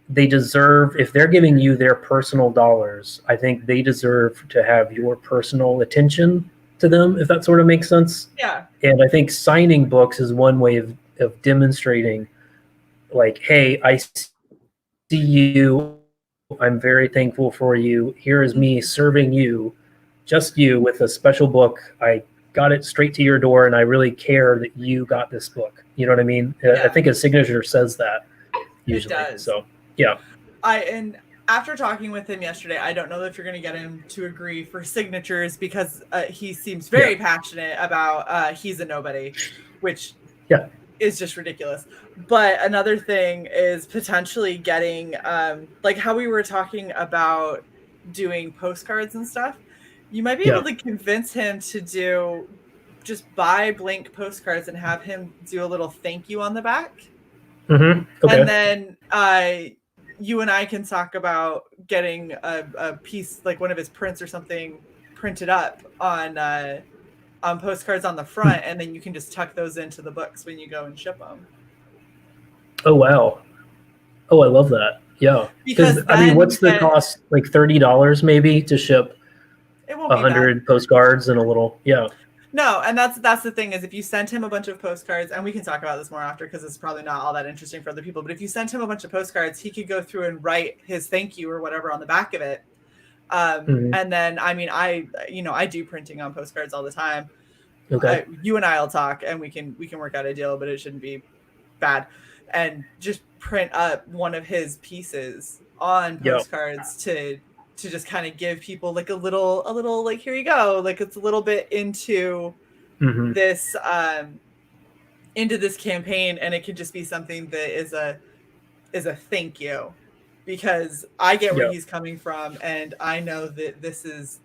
they deserve, if they're giving you their personal dollars, I think they deserve to have your personal attention to them, if that sort of makes sense. Yeah. And I think signing books is one way of demonstrating, like, hey, I see you, I'm very thankful for you. Here is me serving you, just you, with a special book. I got it straight to your door, and I really care that you got this book. You know what I mean? Yeah. I think a signature says that usually. It does. So yeah. And after talking with him yesterday, I don't know if you're going to get him to agree for signatures, because he seems very passionate about he's a nobody, which is just ridiculous. But another thing is potentially getting like how we were talking about doing postcards and stuff. You might be able to convince him to just buy blank postcards and have him do a little thank you on the back. Mm-hmm. Okay. And then you and I can talk about getting a piece, like one of his prints or something, printed up on postcards on the front, and then you can just tuck those into the books when you go and ship them. Oh, wow. Oh, I love that. Yeah. Because I mean, what's the cost? Like $30 maybe to ship It won't be bad. 100 postcards and a little, yeah. No, and that's the thing is if you sent him a bunch of postcards, and we can talk about this more after because it's probably not all that interesting for other people, but if you sent him a bunch of postcards, he could go through and write his thank you or whatever on the back of it. And then, I mean, I do printing on postcards all the time. Okay. You and I'll talk and we can work out a deal, but it shouldn't be bad. And just print up one of his pieces on postcards to just kind of give people like a little like, here you go, like it's a little bit into this campaign, and it could just be something that is a thank you, because I get where he's coming from, and I know that this is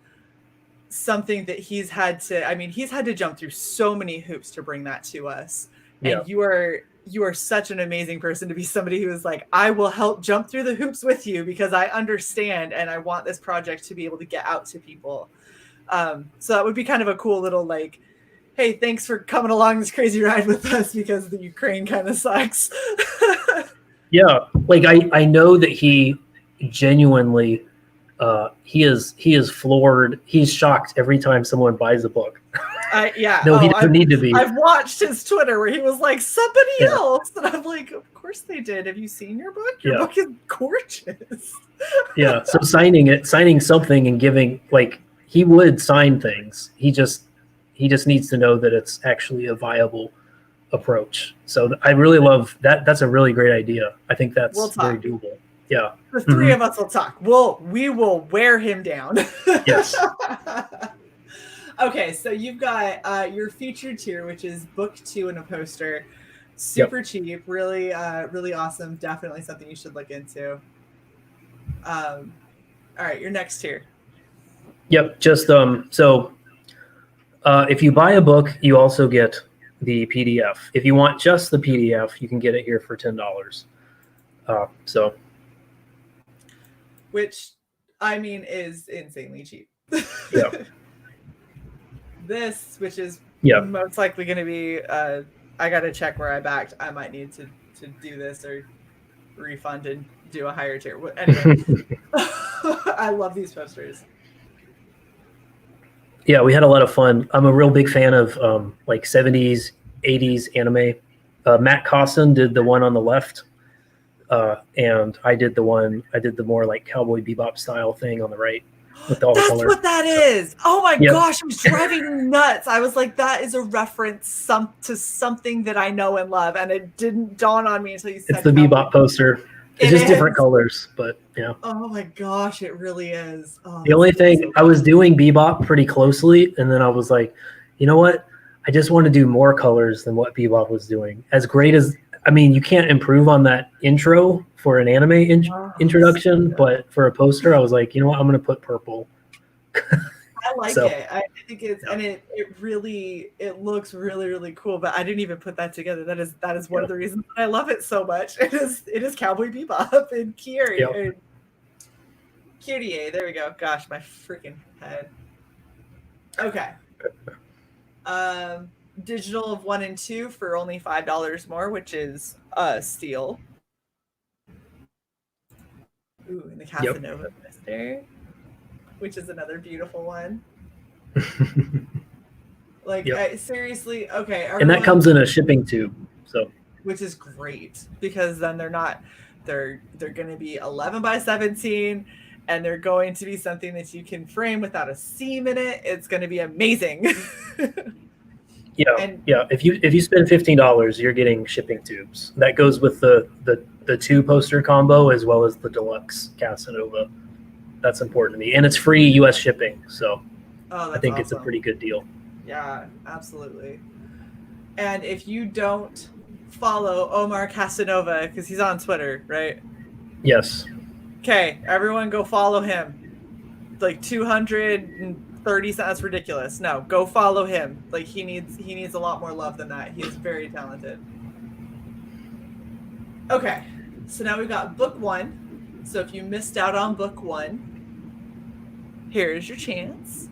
something that he's had to jump through so many hoops to bring that to us. And you are such an amazing person to be somebody who is like, I will help jump through the hoops with you because I understand and I want this project to be able to get out to people. So that would be kind of a cool little like, hey, thanks for coming along this crazy ride with us because the Ukraine kind of sucks. Yeah, like I know that he genuinely he is floored. He's shocked every time someone buys a book. No, he doesn't need to be. I've watched his Twitter where he was like, somebody else. And I'm like, of course they did. Have you seen your book? Your book is gorgeous. Yeah. So signing something and giving, like, he would sign things. He just needs to know that it's actually a viable approach. So I really love that. That's a really great idea. I think that's very doable. Yeah. The three of us will talk. We will wear him down. Yes. Okay, so you've got your featured tier, which is book 2 and a poster. Super cheap, really, really awesome. Definitely something you should look into. All right, your next tier. Yep. Just so if you buy a book, you also get the PDF. If you want just the PDF, you can get it here for $10. So. Which, I mean, is insanely cheap. Yeah. This, which is most likely going to be, I got to check where I backed. I might need to do this or refund and do a higher tier. Anyway, I love these posters. Yeah, we had a lot of fun. I'm a real big fan of like 70s, 80s anime. Matt Crott did the one on the left. And I did the more like Cowboy Bebop style thing on the right with all the color. That's what that is. Oh my gosh, it was driving me nuts. I was like, that is a reference to something that I know and love, and it didn't dawn on me until you said it's the Bebop poster. It's just different colors, but yeah. Oh my gosh, it really is. Oh, the only thing, I was doing Bebop pretty closely, and then I was like, you know what? I just want to do more colors than what Bebop was doing. As great as, I mean, you can't improve on that intro for an anime introduction, but for a poster, I was like, you know what? I'm going to put purple. I like it. I think it's, and it really, it looks really, really cool, but I didn't even put that together. That is one of the reasons I love it so much. It is Cowboy Bebop and Kyrie. And Kyrie, there we go. Gosh, my freaking head. Okay. Digital of 1 and 2 for only $5 more, which is steal. Ooh, and the Casanova Mister, which is another beautiful one. Like, seriously, okay. And that comes in a shipping tube, so. Which is great, because then they're going to be 11 by 17, and they're going to be something that you can frame without a seam in it. It's going to be amazing. Yeah. If you spend $15, you're getting shipping tubes. That goes with the 2 poster combo as well as the deluxe Casanova. That's important to me, and it's free U.S. shipping. So I think it's a pretty good deal. Yeah, absolutely. And if you don't follow Omar Casanova, because he's on Twitter, right? Yes. Okay, everyone go follow him. Like 230 cents, that's ridiculous. No, go follow him. Like he needs a lot more love than that. He is very talented. Okay, so now we've got book 1. So if you missed out on book 1, here's your chance.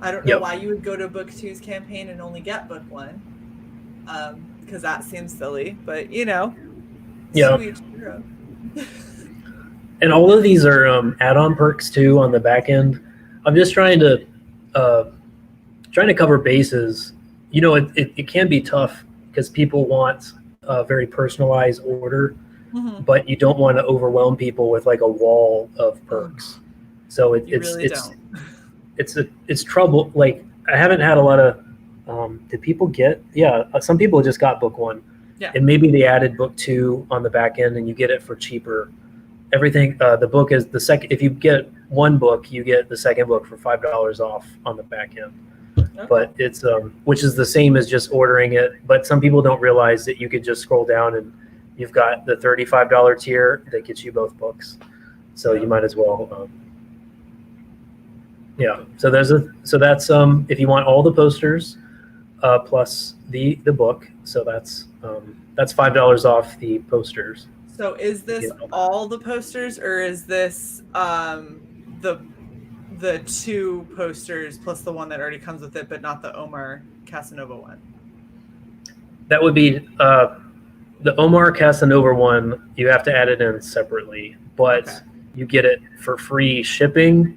I don't know why you would go to book 2's campaign and only get book 1, because that seems silly. But sweet hero. And all of these are add-on perks too on the back end. I'm just trying to uh, trying to cover bases. It can be tough because people want a very personalized order, but you don't want to overwhelm people with like a wall of perks. So You really don't. it's trouble. Like I haven't had a lot of. Did people get? Yeah, some people just got book 1, and maybe they added book 2 on the back end, and you get it for cheaper. Everything. The book is the second. If you get one book, you get the second book for $5 off on the back end. Okay. But it's which is the same as just ordering it. But some people don't realize that you could just scroll down and you've got the $35 tier that gets you both books. So you might as well. So that's if you want all the posters plus the book. So that's $5 off the posters. So is this all the posters, or is this the 2 posters plus the one that already comes with it, but not the Omar Casanova one? That would be the Omar Casanova one. You have to add it in separately, but you get it for free shipping.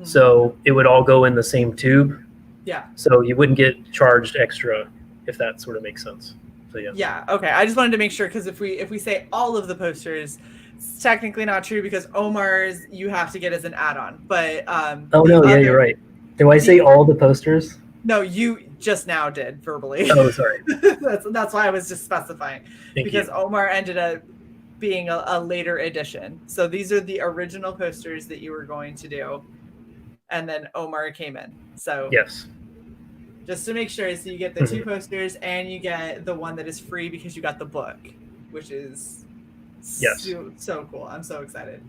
So it would all go in the same tube. Yeah. So you wouldn't get charged extra, if that sort of makes sense. So yeah. Yeah. Okay. I just wanted to make sure, because if we say all of the posters, it's technically not true, because Omar's you have to get as an add-on. But oh no, yeah, you're right. Do I say all the posters? No, you just now did verbally. Oh, sorry. that's why I was just specifying. Because Omar ended up being a later edition. So these are the original posters that you were going to do, and then Omar came in. So yes. Just to make sure, so you get the 2 posters and you get the one that is free because you got the book, which is so cool. I'm so excited.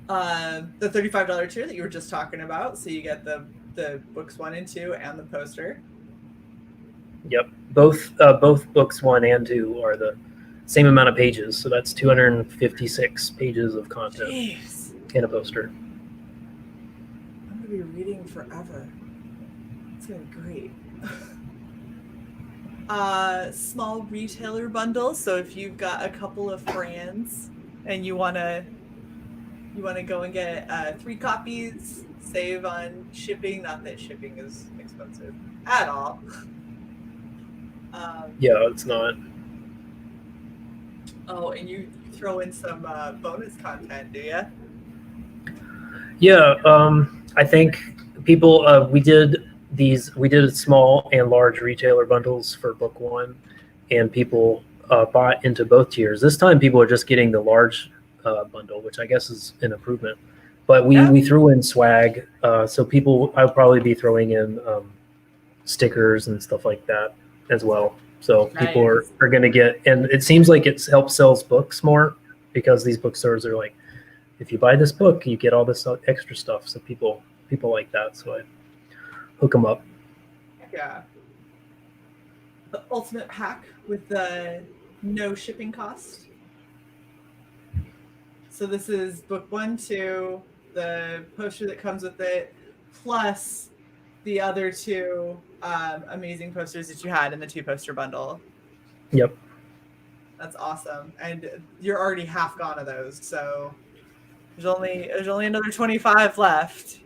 The $35 tier that you were just talking about, so you get the books 1 and 2 and the poster. Yep, both books 1 and 2 are the same amount of pages, so that's 256 pages of content. Jeez. In a poster. I'm gonna be reading forever. It's gonna be great. Small retailer bundle. So if you've got a couple of friends and you wanna go and get 3 copies, save on shipping. Not that shipping is expensive at all. Yeah, it's not. Oh, and you throw in some bonus content, do you? Yeah, I think people we did small and large retailer bundles for book 1, and people bought into both tiers. This time people are just getting the large bundle, which I guess is an improvement. But we threw in swag, so I'll probably be throwing in stickers and stuff like that as well. So people are going to get, and it seems like it's helped sells books more, because these bookstores are like, if you buy this book, you get all this extra stuff. So people like that. So I hook them up. Yeah. The ultimate pack with the no shipping cost. So this is book 1, 2, the poster that comes with it, plus the other 2 amazing posters that you had in the 2 poster bundle. Yep. That's awesome. And you're already half gone of those. So there's only another 25 left.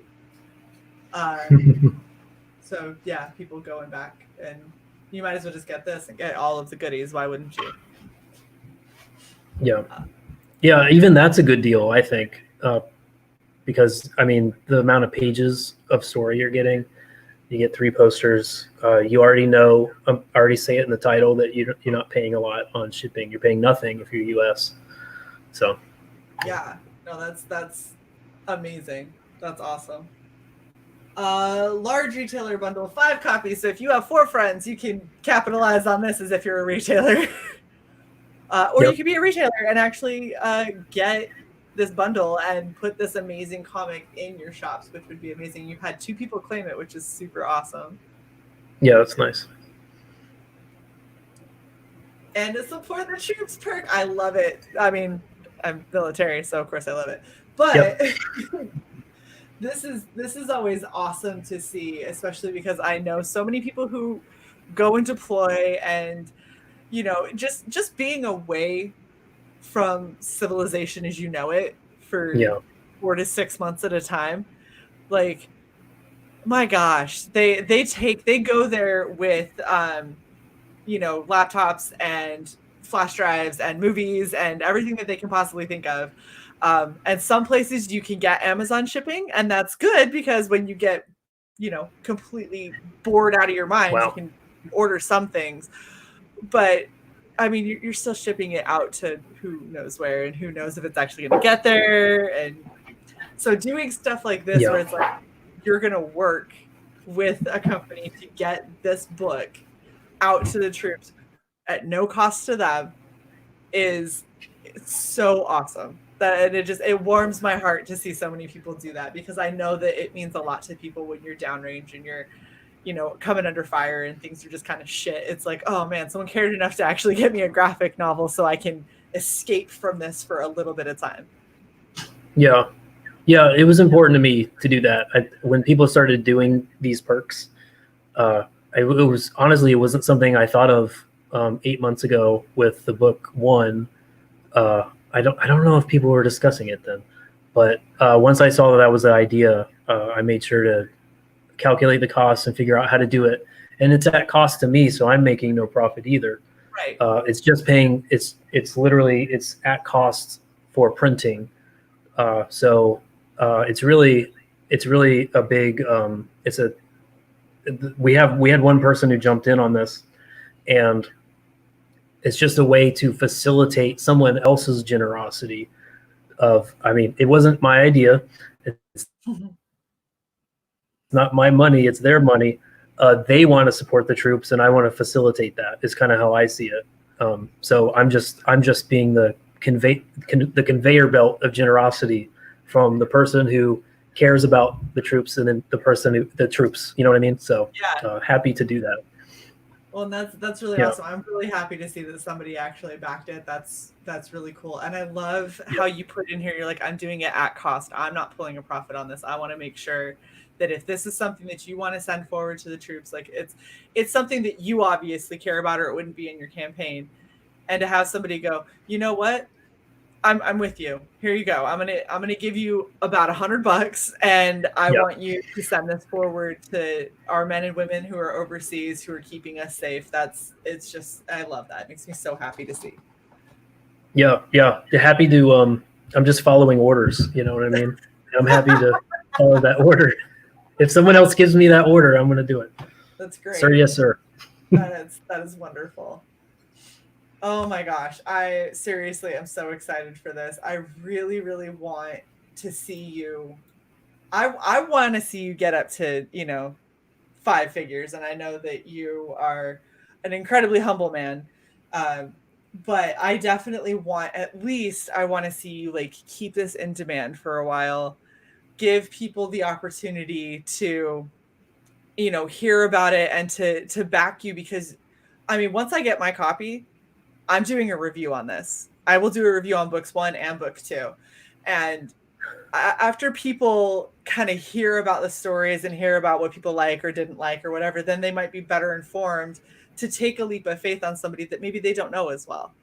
So yeah, people going back, and you might as well just get this and get all of the goodies. Why wouldn't you? Yeah. Yeah, even that's a good deal, I think, because I mean the amount of pages of story you're getting, you get 3 posters. You already know, I already say it in the title that you're not paying a lot on shipping. You're paying nothing if you're US. So. Yeah, no, that's amazing. That's awesome. Large retailer bundle, 5 copies. So if you have 4 friends, you can capitalize on this as if you're a retailer. Or you could be a retailer and actually get this bundle and put this amazing comic in your shops, which would be amazing. You've had 2 people claim it, which is super awesome. Yeah, that's nice. And to support the troops perk, I love it. I mean, I'm military, so of course I love it. But this is always awesome to see, especially because I know so many people who go and deploy, and just being away from civilization as you know it for 4 to 6 months at a time. Like, my gosh, they go there with laptops and flash drives and movies and everything that they can possibly think of. And some places you can get Amazon shipping, and that's good because when you get, completely bored out of your mind, you Wow. can order some things. But I mean, you're still shipping it out to who knows where, and who knows if it's actually going to get there. And so doing stuff like this, where Yeah. it's like you're going to work with a company to get this book out to the troops at no cost to them it's so awesome. And it warms my heart to see so many people do that, because I know that it means a lot to people when you're downrange and you're, coming under fire and things are just kind of shit. It's like, oh man, someone cared enough to actually get me a graphic novel so I can escape from this for a little bit of time. Yeah. Yeah, it was important to me to do that. When people started doing these perks, it was honestly, it wasn't something I thought of 8 months ago with the book one. I don't know if people were discussing it then, but once I saw that was the idea, I made sure to calculate the costs and figure out how to do it. And it's at cost to me, so I'm making no profit either. Right. It's just paying. It's literally it's at cost for printing. So it's really a big. We had one person who jumped in on this, and it's just a way to facilitate someone else's generosity. I mean, it wasn't my idea. It's not my money; it's their money. They want to support the troops, and I want to facilitate that. Is kind of how I see it. So I'm just being the conveyor belt of generosity from the person who cares about the troops, and then the troops. You know what I mean? So yeah. Happy to do that. Well, and that's really awesome. I'm really happy to see that somebody actually backed it. That's really cool. And I love how you put in here, you're like, I'm doing it at cost. I'm not pulling a profit on this. I want to make sure that if this is something that you want to send forward to the troops, like it's something that you obviously care about, or it wouldn't be in your campaign. And to have somebody go, you know what? I'm with you. Here you go. I'm gonna give you about $100, and I want you to send this forward to our men and women who are overseas, who are keeping us safe. It's just, I love that. It makes me so happy to see. Yeah. Happy to. I'm just following orders. You know what I mean? I'm happy to follow that order. If someone else gives me that order, I'm going to do it. That's great. Sir, yes, sir. That is wonderful. Oh my gosh. I seriously am so excited for this. I really, really want to see you. I want to see you get up to, 5 figures. And I know that you are an incredibly humble man. But I definitely want, at least I want to see you like keep this in demand for a while, give people the opportunity to, hear about it and to back you. Because I mean, once I get my copy, I'm doing a review on this. I will do a review on books 1 and book 2. And after people kind of hear about the stories and hear about what people like or didn't like or whatever, then they might be better informed to take a leap of faith on somebody that maybe they don't know as well.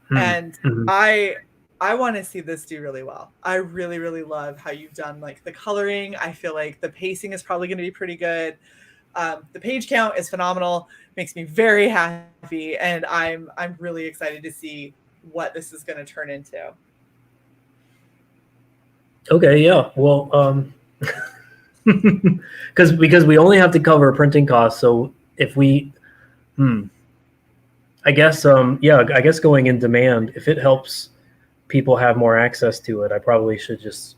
And I want to see this do really well. I really, really love how you've done like the coloring. I feel like the pacing is probably going to be pretty good. The page count is phenomenal. Makes me very happy, and I'm really excited to see what this is going to turn into. Okay, yeah. Well, because we only have to cover printing costs. So if we, I guess, I guess going in demand, if it helps people have more access to it, I probably should just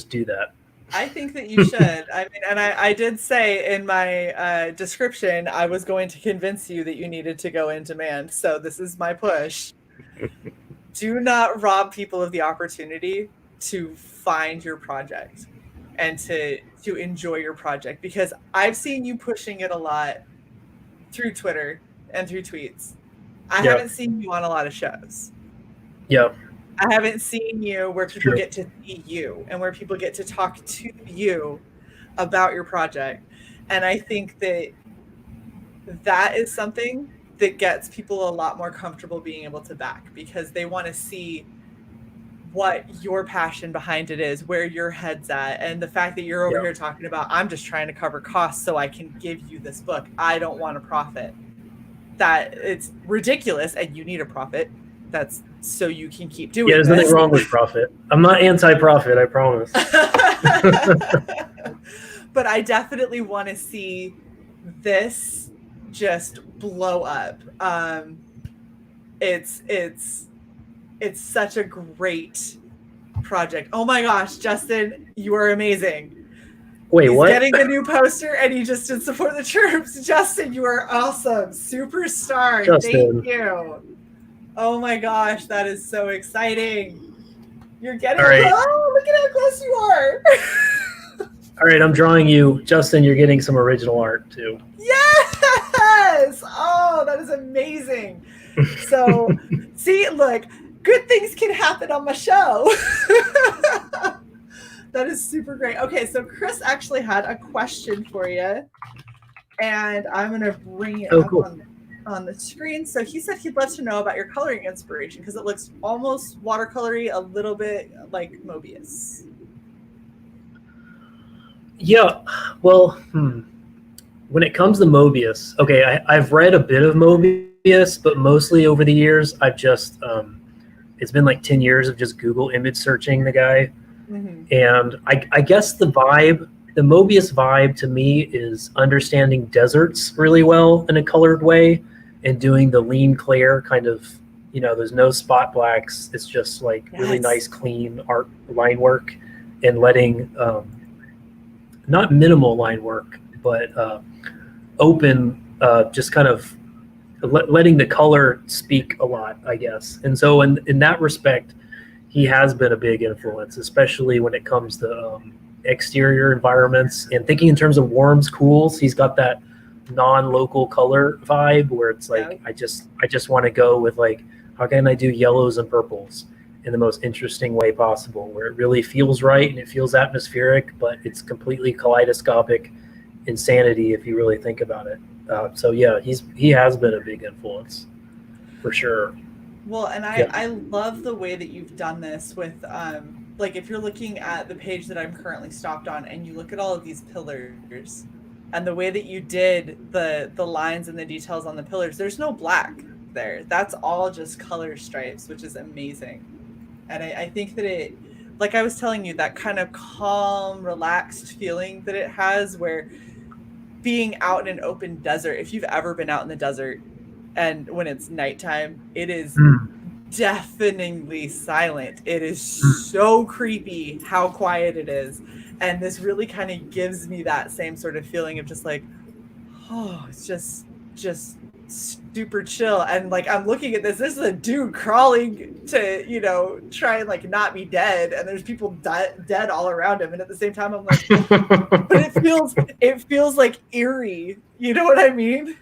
do that. I think that you should. I mean, and I did say in my description, I was going to convince you that you needed to go in demand. So this is my push. Do not rob people of the opportunity to find your project and to enjoy your project, because I've seen you pushing it a lot through Twitter and through tweets. I haven't seen you on a lot of shows. Yeah. I haven't seen you where people get to see you and where people get to talk to you about your project. And I think that is something that gets people a lot more comfortable being able to back, because they want to see what your passion behind it is, where your head's at, and the fact that you're over here talking about, I'm just trying to cover costs so I can give you this book. I don't want a profit. That it's ridiculous, and you need a profit. That's so you can keep doing there's this. nothing wrong with profit. I'm not anti-profit, I promise. But I definitely want to see this just blow up. It's such a great project. Oh my gosh, Justin, you are amazing. Wait, He's what? getting the new poster, and he just did support the troops. Justin, you are awesome. Superstar. Justin. Thank you. Oh my gosh, that is so exciting. You're getting Oh, look at how close you are. All right, I'm drawing you. Justin, you're getting some original art too. Yes! Oh, that is amazing. So, see, look, good things can happen on my show. That is super great. Okay, so Chris actually had a question for you, and I'm going to bring it up on the screen. So he said he'd love to know about your coloring inspiration because it looks almost watercolory, a little bit like Mobius. Yeah, well, when it comes to Mobius, okay, I've read a bit of Mobius, but mostly over the years, I've just, it's been like 10 years of just Google image searching the guy. Mm-hmm. And I guess the Mobius vibe to me is understanding deserts really well in a colored way and doing the lean clear kind of, there's no spot blacks. It's just like really nice, clean art line work and letting, not minimal line work, but open, just kind of letting the color speak a lot, I guess. And so in that respect, he has been a big influence, especially when it comes to exterior environments and thinking in terms of warms, cools. He's got that non-local color vibe where it's like, I just want to go with like, how can I do yellows and purples in the most interesting way possible, where it really feels right and it feels atmospheric, but it's completely kaleidoscopic insanity if you really think about it. So yeah, he has been a big influence for sure. Well, and I love the way that you've done this with, like if you're looking at the page that I'm currently stopped on and you look at all of these pillars and the way that you did the lines and the details on the pillars, there's no black there. That's all just color stripes, which is amazing. And I think that it, like I was telling you, that kind of calm, relaxed feeling that it has, where being out in an open desert, if you've ever been out in the desert and when it's nighttime, it is deafeningly silent. It is so creepy how quiet it is. And this really kind of gives me that same sort of feeling of just like, oh, it's just super chill. And like, I'm looking at this is a dude crawling to, try and like not be dead. And there's people dead all around him. And at the same time, I'm like, but it feels like eerie. You know what I mean?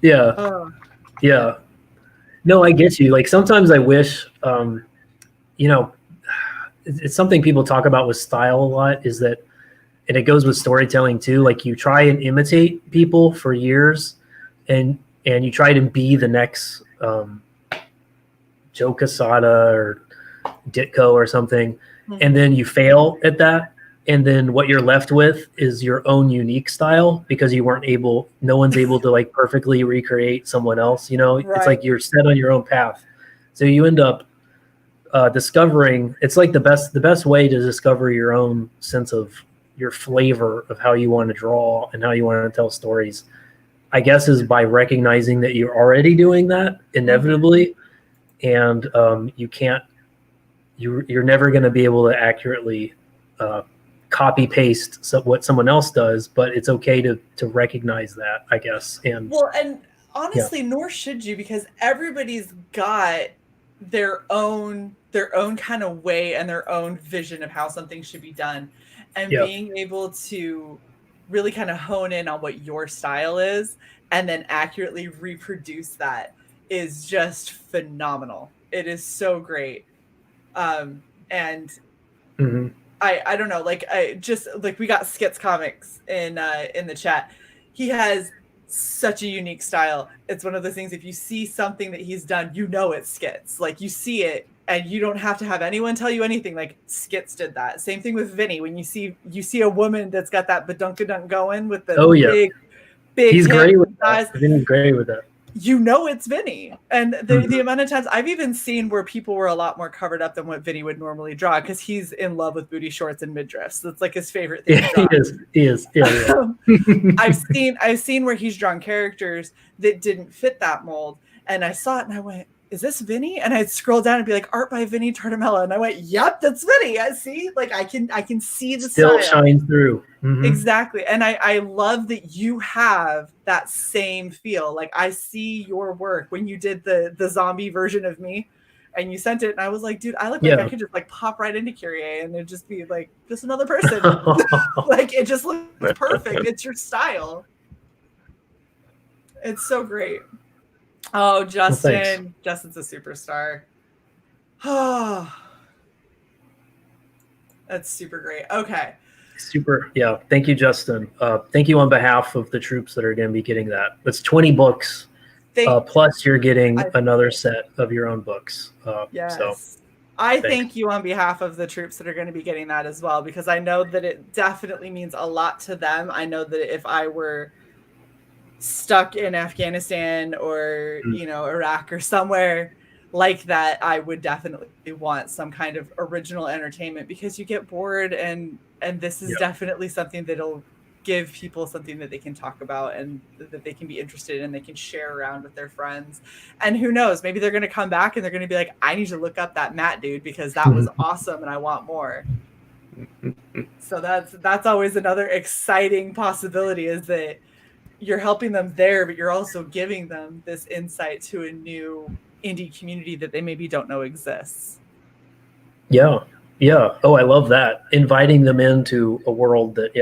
Yeah. Yeah. No, I get you. Like sometimes I wish, it's something people talk about with style a lot is that, and it goes with storytelling too. Like you try and imitate people for years and you try to be the next Joe Quesada or Ditko or something. And then you fail at that. And then what you're left with is your own unique style because no one's able to like perfectly recreate someone else, Right. It's like you're set on your own path. So you end up discovering, it's like the best way to discover your own sense of your flavor of how you want to draw and how you want to tell stories, I guess, is by recognizing that you're already doing that inevitably. And you're never going to be able to accurately copy paste what someone else does, but it's okay to recognize that, I guess. And honestly, nor should you, because everybody's got their own kind of way and their own vision of how something should be done. And being able to really kind of hone in on what your style is and then accurately reproduce that is just phenomenal. It is so great. And I don't know, like we got Skits Comics in the chat. He has such a unique style. It's one of those things, if you see something that he's done, it's Skits. Like you see it and you don't have to have anyone tell you anything. Like Skits did that. Same thing with Vinny. When you see a woman that's got that badunkadunk going with the big he's great with thighs, that. Vinny's great with that. You know it's Vinny. And the amount of times I've even seen where people were a lot more covered up than what Vinny would normally draw, because he's in love with booty shorts and midriffs. That's like his favorite thing to draw. He is. Yeah. I've seen where he's drawn characters that didn't fit that mold, and I saw it and I went, is this Vinny? And I'd scroll down and be like, art by Vinny Tartamella, and I went, yep, that's Vinny. I see, like I can see the still style. Shines through. Exactly. And I love that you have that same feel. Like I see your work when you did the zombie version of me and you sent it, and I was like, dude, I look like I could just like pop right into Kyrie and it'd just be like just another person. Like it just looks perfect. It's your style. It's so great. Oh, Justin. Well, Justin's a superstar. Oh, that's super great. Okay. Super. Yeah. Thank you, Justin. Thank you on behalf of the troops that are going to be getting that. It's 20 books. Plus you're getting another set of your own books. Yes. So, I thank you on behalf of the troops that are going to be getting that as well, because I know that it definitely means a lot to them. I know that if I were stuck in Afghanistan or Iraq or somewhere like that, I would definitely want some kind of original entertainment, because you get bored, and this is definitely something that'll give people something that they can talk about and that they can be interested in, they can share around with their friends. And who knows, maybe they're going to come back and they're going to be like, I need to look up that Matt dude because that was awesome and I want more. So that's always another exciting possibility, is that you're helping them there, but you're also giving them this insight to a new indie community that they maybe don't know exists. Yeah. Oh, I love that. Inviting them into a world that they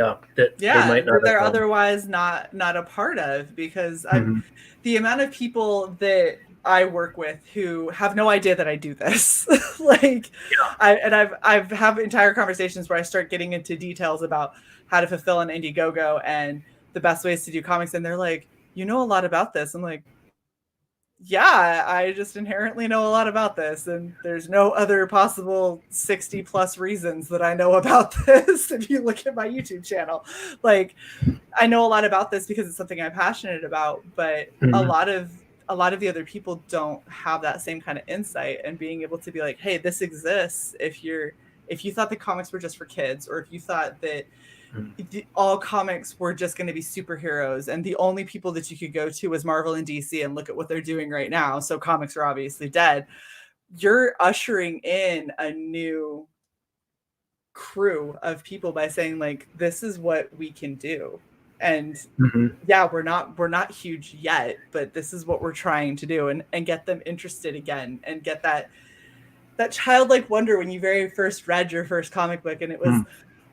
might not they're otherwise not a part of, because the amount of people that I work with who have no idea that I do this, I've have entire conversations where I start getting into details about how to fulfill an Indiegogo and the best ways to do comics, and they're like, you know a lot about this. I'm like, yeah, I just inherently know a lot about this, and there's no other possible 60 plus reasons that I know about this. If you look at my YouTube channel, like, I know a lot about this because it's something I'm passionate about, but a lot of the other people don't have that same kind of insight, and being able to be like, hey, this exists. If you thought the comics were just for kids, or if you thought that all comics were just going to be superheroes and the only people that you could go to was Marvel and DC, and look at what they're doing right now, so comics are obviously dead, you're ushering in a new crew of people by saying, like, this is what we can do. And we're not huge yet, but this is what we're trying to do, and get them interested again, and get that childlike wonder when you very first read your first comic book and it was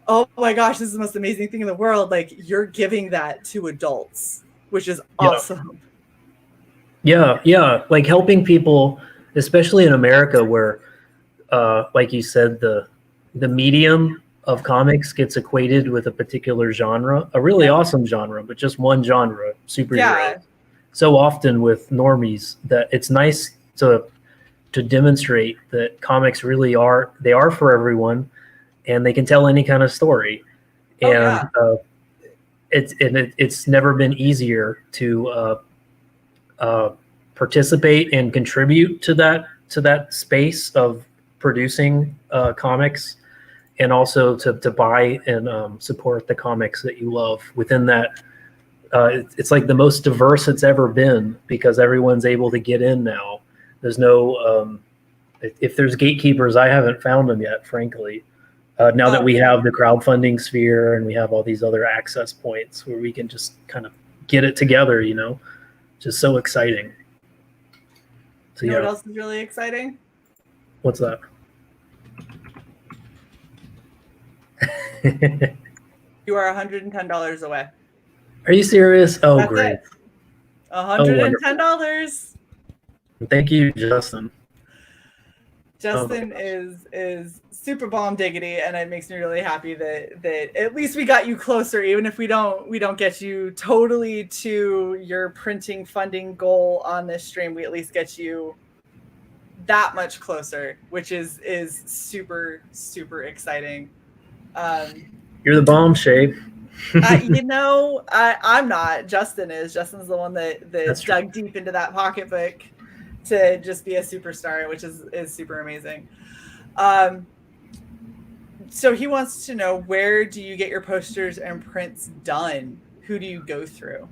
oh my gosh, this is the most amazing thing in the world. Like, you're giving that to adults, which is awesome. Yeah. Like helping people, especially in America, where, like you said, the medium of comics gets equated with a particular genre, a really awesome genre, but just one genre, superhero. Yeah. So often with normies, that it's nice to demonstrate that comics really are for everyone. And they can tell any kind of story, and it's never been easier to participate and contribute to that space of producing comics, and also to buy and support the comics that you love. Within that, it's like the most diverse it's ever been, because everyone's able to get in now. There's no if there's gatekeepers, I haven't found them yet, frankly. Now that we have the crowdfunding sphere and we have all these other access points where we can just kind of get it together, just so exciting. So, you know what else is really exciting? What's that? You are $110 away. Are you serious? Oh, that's great. It. $110. Thank you, Justin. Justin is super bomb diggity, and it makes me really happy that at least we got you closer, even if we don't get you totally to your printing funding goal on this stream. We at least get you that much closer, which is super, super exciting. You're the bomb, Shae. I'm not. Justin is. Justin's the one that dug deep into that pocketbook to just be a superstar, which is super amazing. So he wants to know, where do you get your posters and prints done? Who do you go through?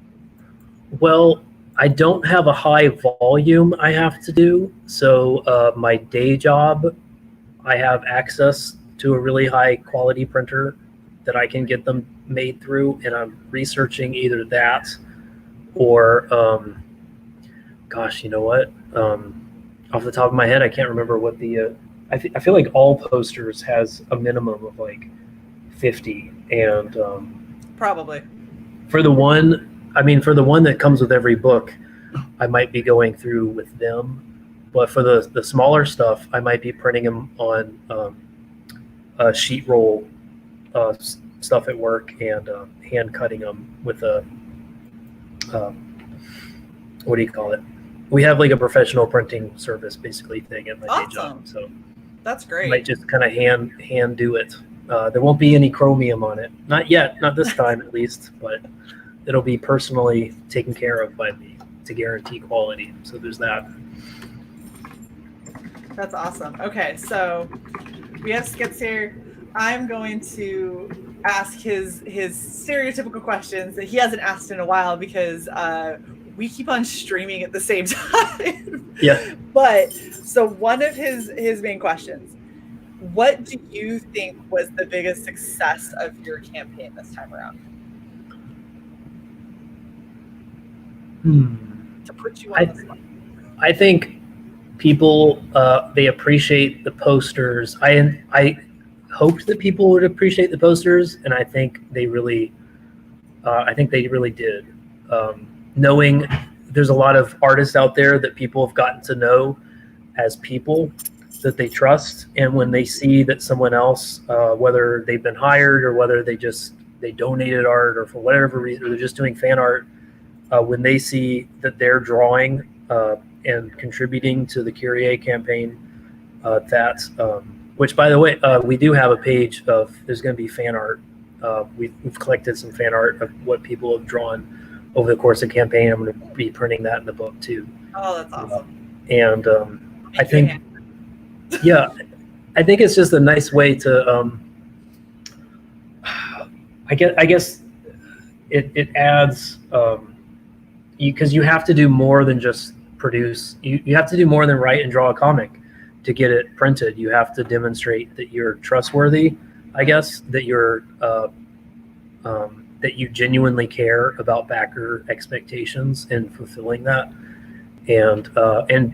Well, I don't have a high volume I have to do. So my day job, I have access to a really high quality printer that I can get them made through. And I'm researching either that or, gosh, you know what? Off the top of my head, I can't remember what the, I feel like all posters has a minimum of like 50. And probably for the one that comes with every book, I might be going through with them. But for the smaller stuff, I might be printing them on sheet roll stuff at work and hand cutting them with a, what do you call it? We have like a professional printing service basically thing at my day job. So that's great. I might just kind of hand do it. There won't be any chromium on it. Not yet, not this time at least, but it'll be personally taken care of by me to guarantee quality. So there's that. That's awesome. Okay, so we have Skips here. I'm going to ask his stereotypical questions that he hasn't asked in a while because we keep on streaming at the same time. Yeah. But so one of his main questions, what do you think was the biggest success of your campaign this time around? To put you on the spot. I think people they appreciate the posters. I hoped that people would appreciate the posters, and I think they really did. Knowing there's a lot of artists out there that people have gotten to know as people that they trust, and when they see that someone else, whether they've been hired or whether they donated art or for whatever reason, or they're just doing fan art, when they see that they're drawing and contributing to the Kyrie campaign, which by the way, we do have a page of, there's going to be fan art. We've collected some fan art of what people have drawn over the course of the campaign. I'm going to be printing that in the book too. Oh, that's awesome. And I think, yeah, I think it's just a nice way to, I guess it adds, because you have to do more than just produce. You have to do more than write and draw a comic to get it printed. You have to demonstrate that you're trustworthy, I guess, that you're that you genuinely care about backer expectations and fulfilling that, and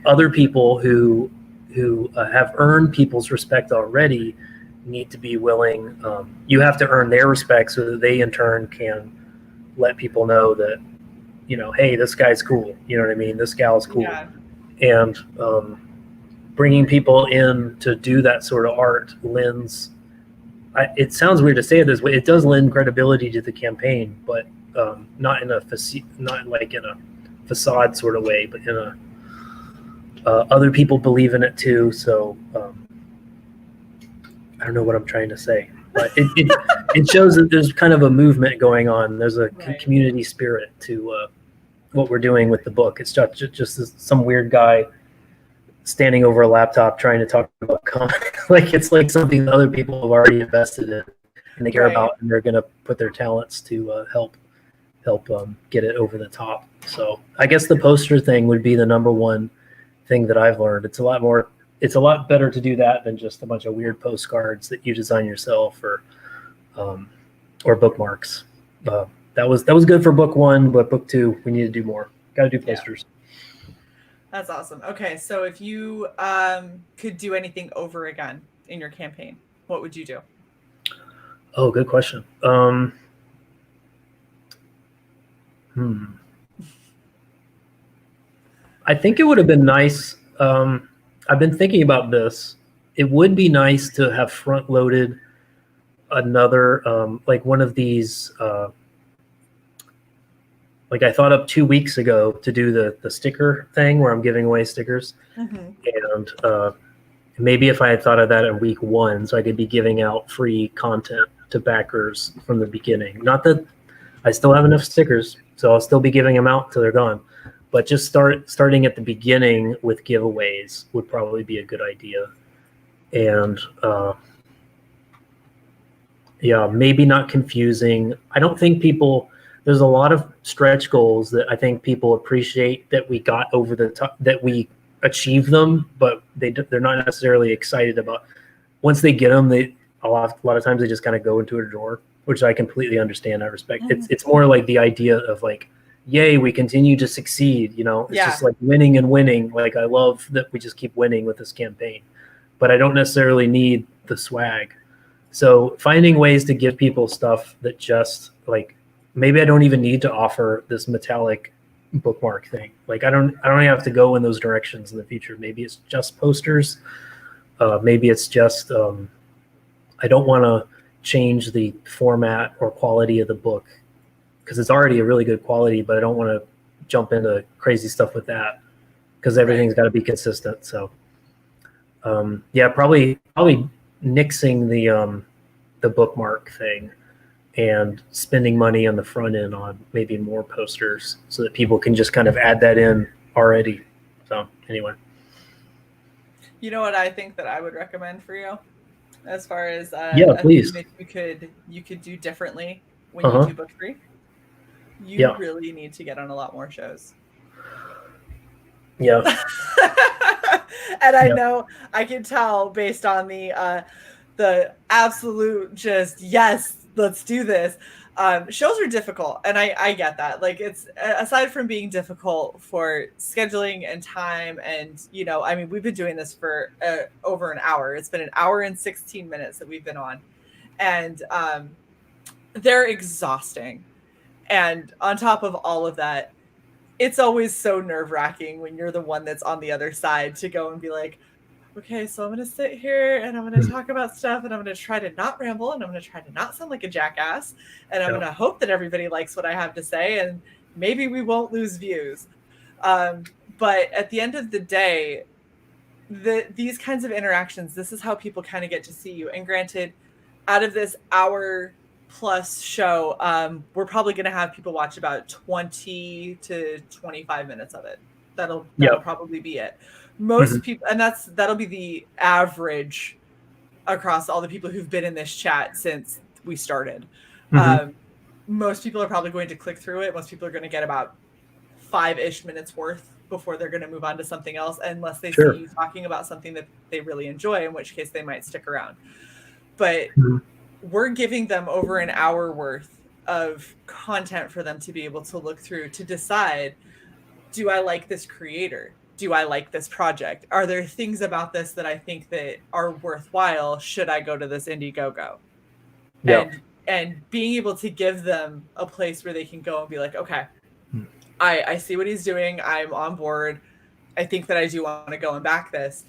other people who have earned people's respect already need to be willing. You have to earn their respect so that they in turn can let people know that, you know, hey, this guy's cool. You know what I mean? This gal's cool. Yeah. And bringing people in to do that sort of art lends. It sounds weird to say it this way. It does lend credibility to the campaign, but not like in a facade sort of way, but in a other people believe in it too. So I don't know what I'm trying to say, but it shows that there's kind of a movement going on. There's a community spirit to what we're doing with the book. It's just some weird guy standing over a laptop trying to talk about comics. Like it's like something that other people have already invested in and they care about, and they're going to put their talents to help get it over the top. So I guess the poster thing would be the number one thing that I've learned. It's a lot better to do that than just a bunch of weird postcards that you design yourself or bookmarks. That was good for book one, but book two, we need to do more. Got to do posters. Yeah. That's awesome. Okay, so if you could do anything over again in your campaign, what would you do? Oh, good question. I think it would have been nice. I've been thinking about this. It would be nice to have front-loaded another, like one of these like I thought up 2 weeks ago to do the sticker thing where I'm giving away stickers, and maybe if I had thought of that in week 1, so I could be giving out free content to backers from the beginning. Not that I still have enough stickers, so I'll still be giving them out till they're gone. But just starting at the beginning with giveaways would probably be a good idea. And yeah, maybe not confusing. I don't think there's a lot of stretch goals that I think people appreciate that we got over the top, that we achieve them, but they're not necessarily excited about. Once they get them, a lot of times they just kind of go into a drawer, which I completely understand. I respect. It's more like the idea of like, yay, we continue to succeed. It's just like winning and winning. Like I love that we just keep winning with this campaign, but I don't necessarily need the swag. So finding ways to give people stuff that just like, maybe I don't even need to offer this metallic bookmark thing. Like I don't have to go in those directions in the future. Maybe it's just posters. Maybe it's just I don't want to change the format or quality of the book because it's already a really good quality, but I don't want to jump into crazy stuff with that because everything's got to be consistent. So yeah, probably nixing the bookmark thing and spending money on the front end on maybe more posters so that people can just kind of add that in already. So anyway. You know what I think that I would recommend for you as far as please. that you could do differently when you do book 3? You really need to get on a lot more shows. Yeah. And I know I can tell based on the absolute just yes, let's do this. Shows are difficult, and I get that. Like it's aside from being difficult for scheduling and time, and I mean, we've been doing this for over an hour. It's been an hour and 16 minutes that we've been on, and they're exhausting. And on top of all of that, it's always so nerve-wracking when you're the one that's on the other side to go and be like, okay, so I'm going to sit here and I'm going to talk about stuff and I'm going to try to not ramble and I'm going to try to not sound like a jackass and I'm going to hope that everybody likes what I have to say and maybe we won't lose views. But at the end of the day, these kinds of interactions, this is how people kind of get to see you. And granted, out of this hour plus show, we're probably going to have people watch about 20 to 25 minutes of it. That'll probably be it. Most people, and that'll be the average across all the people who've been in this chat since we started. Most people are probably going to click through it. Most people are going to get about 5-ish minutes worth before they're going to move on to something else, unless they see you talking about something that they really enjoy, in which case they might stick around. But we're giving them over an hour worth of content for them to be able to look through to decide, do I like this creator? Do I like this project? Are there things about this that I think that are worthwhile? Should I go to this Indiegogo? And being able to give them a place where they can go and be like, okay, I see what he's doing. I'm on board. I think that I do want to go and back this.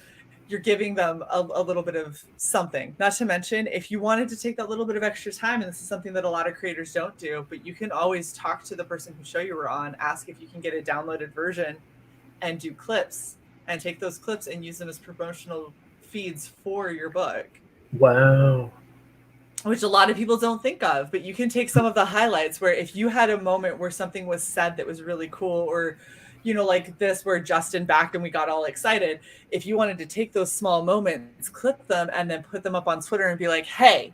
You're giving them a little bit of something. Not to mention, if you wanted to take that little bit of extra time, and this is something that a lot of creators don't do, but you can always talk to the person whose show you were on, ask if you can get a downloaded version and do clips and take those clips and use them as promotional feeds for your book. Wow. Which a lot of people don't think of, but you can take some of the highlights where if you had a moment where something was said that was really cool, or like this where Justin backed and we got all excited. If you wanted to take those small moments, clip them, and then put them up on Twitter and be like, hey,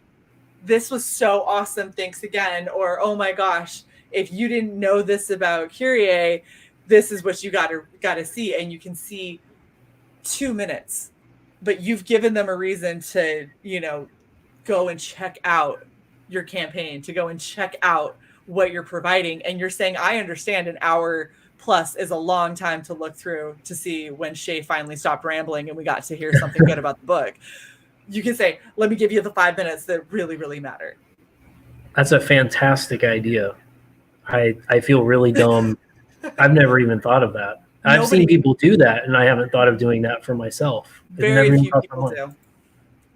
this was so awesome. Thanks again. Or, oh my gosh, if you didn't know this about Kyrie, this is what you got to see. And you can see 2 minutes, but you've given them a reason to, go and check out your campaign, to go and check out what you're providing. And you're saying, I understand an hour plus is a long time to look through to see when Shae finally stopped rambling and we got to hear something good about the book. You can say, let me give you the 5 minutes that really, really matter. That's a fantastic idea. I feel really dumb. I've never even thought of that. I've seen people do that, and I haven't thought of doing that for myself. Very few people do.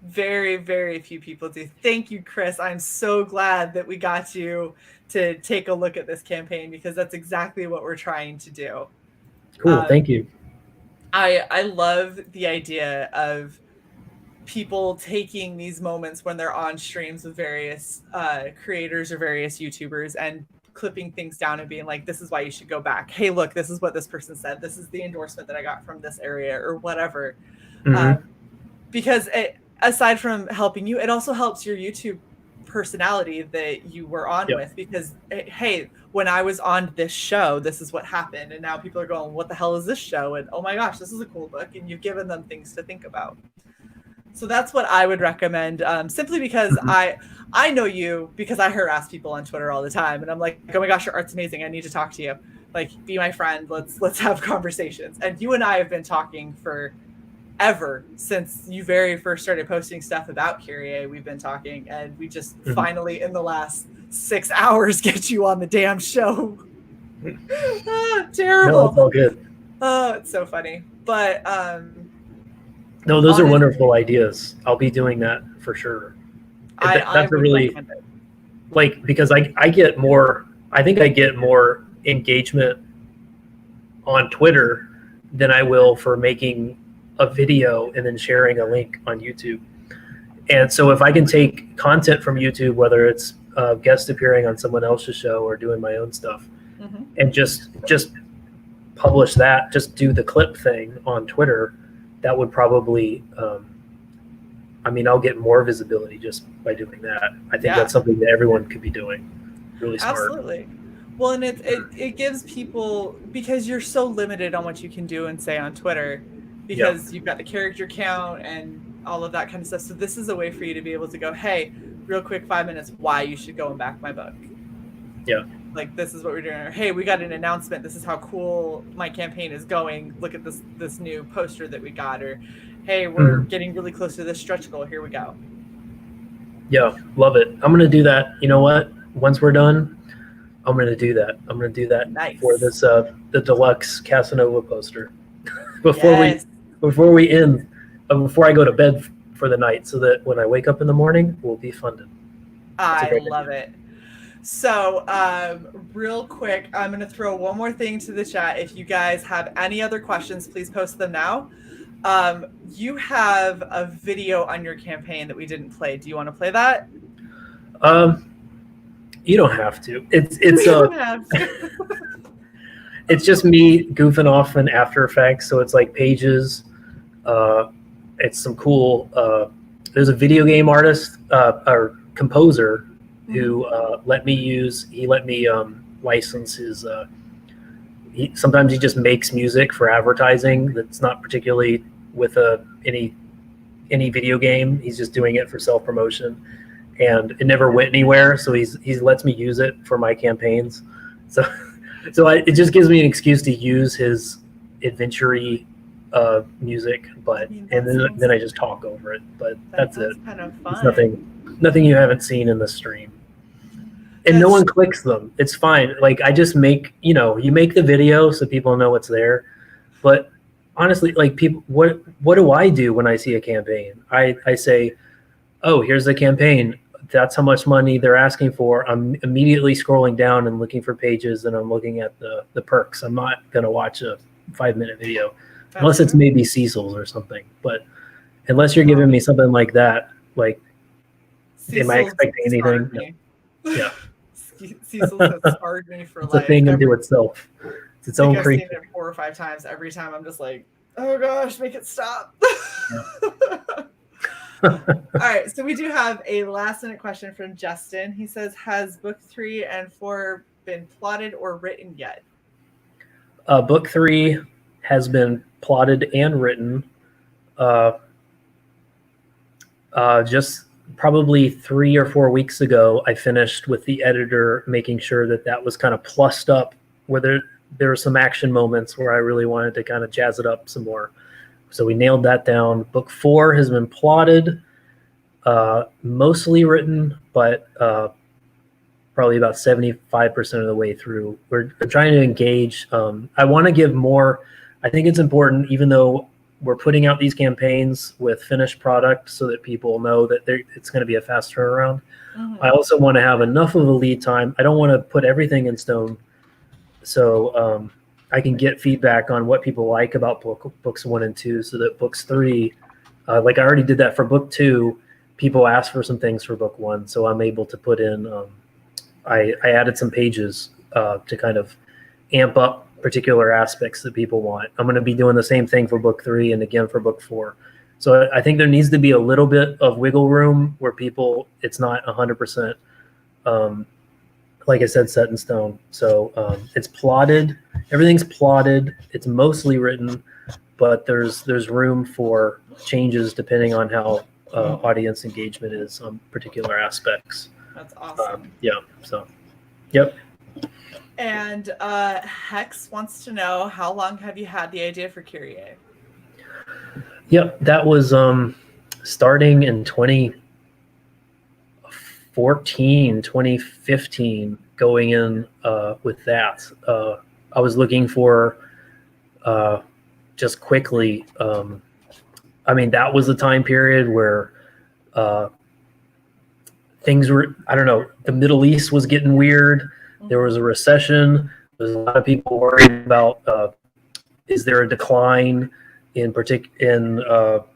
Very, very few people do. Thank you, Chris. I'm so glad that we got you to take a look at this campaign, because that's exactly what we're trying to do. Cool. Thank you. I love the idea of people taking these moments when they're on streams with various creators or various YouTubers and clipping things down and being like, this is why you should go back. Hey, look, this is what this person said. This is the endorsement that I got from this area or whatever. Because aside from helping you, it also helps your YouTube personality that you were on with, because hey, when I was on this show, this is what happened, and now people are going, what the hell is this show? And oh my gosh, this is a cool book, and you've given them things to think about. So that's what I would recommend, simply because I know you because I harass people on Twitter all the time, and I'm like, oh my gosh, your art's amazing, I need to talk to you, like, be my friend, let's have conversations. And you and I have been talking for ever since you very first started posting stuff about Kyrie. We've been talking, and we just finally in the last 6 hours get you on the damn show. Terrible. No, it's all good. Oh, it's so funny. But no, those are wonderful ideas. I'll be doing that for sure. That's a really, like, because I get more, I think I get more engagement on Twitter than I will for making a video and then sharing a link on YouTube. And so if I can take content from YouTube, whether it's guest appearing on someone else's show or doing my own stuff, and just publish that, just do the clip thing on Twitter, that would probably, I mean, I'll get more visibility just by doing that. I think that's something that everyone could be doing. Really smart. Absolutely. Well, and it gives people, because you're so limited on what you can do and say on Twitter, because you've got the character count and all of that kind of stuff. So this is a way for you to be able to go, hey, real quick, 5 minutes, why you should go and back my book. Yeah. Like, this is what we're doing. Or, hey, we got an announcement. This is how cool my campaign is going. Look at this new poster that we got. Or, hey, we're getting really close to this stretch goal. Here we go. Yeah, love it. I'm going to do that. You know what? Once we're done, I'm going to do that. I'm going to do that for this the deluxe Casanova poster before we end, before I go to bed for the night, so that when I wake up in the morning, we'll be funded. I love it. So real quick, I'm going to throw one more thing to the chat. If you guys have any other questions, please post them now. You have a video on your campaign that we didn't play. Do you want to play that? You don't have to. It's don't have to. It's just me goofing off in After Effects. So it's like pages. It's some cool. There's a video game artist or composer who let me license his. Sometimes he just makes music for advertising that's not particularly with any video game. He's just doing it for self-promotion, and it never went anywhere. So he lets me use it for my campaigns. So it just gives me an excuse to use his adventure-y music, but then I just talk over it. But that's it. Kind of fun. It's nothing you haven't seen in the stream. And no one clicks them. It's fine. Like, I just make, you make the video so people know what's there. But honestly, like, people, what do I do when I see a campaign? I say, oh, here's the campaign. That's how much money they're asking for. I'm immediately scrolling down and looking for pages, and I'm looking at the perks. I'm not going to watch a 5-minute video unless it's maybe Cecil's or something. But unless you're giving me something like that, like, am I expecting anything? No. Yeah. Cecil has scarred me for life. It's a thing unto itself. It's its own creature. I've seen it 4 or 5 times. Every time I'm just like, oh gosh, make it stop. All right, so we do have a last-minute question from Justin. He says, has book 3 and 4 been plotted or written yet? Book 3 has been plotted and written. Just probably 3 or 4 weeks ago, I finished with the editor making sure that was kind of plussed up, where there were some action moments where I really wanted to kind of jazz it up some more. So we nailed that down. Book 4 has been plotted, mostly written, but probably about 75% of the way through. We're trying to engage. I want to give more. I think it's important, even though we're putting out these campaigns with finished product so that people know that it's going to be a fast turnaround. I also want to have enough of a lead time. I don't want to put everything in stone, so I can get feedback on what people like about books 1 and 2, so that books 3, like I already did that for book 2. People asked for some things for book 1, so I'm able to put in. I added some pages to kind of amp up particular aspects that people want. I'm going to be doing the same thing for book 3 and again for book 4. So I think there needs to be a little bit of wiggle room where it's not 100%, like I said, set in stone. So it's plotted. Everything's plotted. It's mostly written, but there's room for changes depending on how audience engagement is on particular aspects. That's awesome. Yeah. So, yep. And Hex wants to know, how long have you had the idea for Kyrie? Yep, that was starting in 2014, 2015, going in with that. I was looking for just quickly. I mean, that was a time period where things were, I don't know, the Middle East was getting weird. There was a recession. There's a lot of people worried about is there a decline in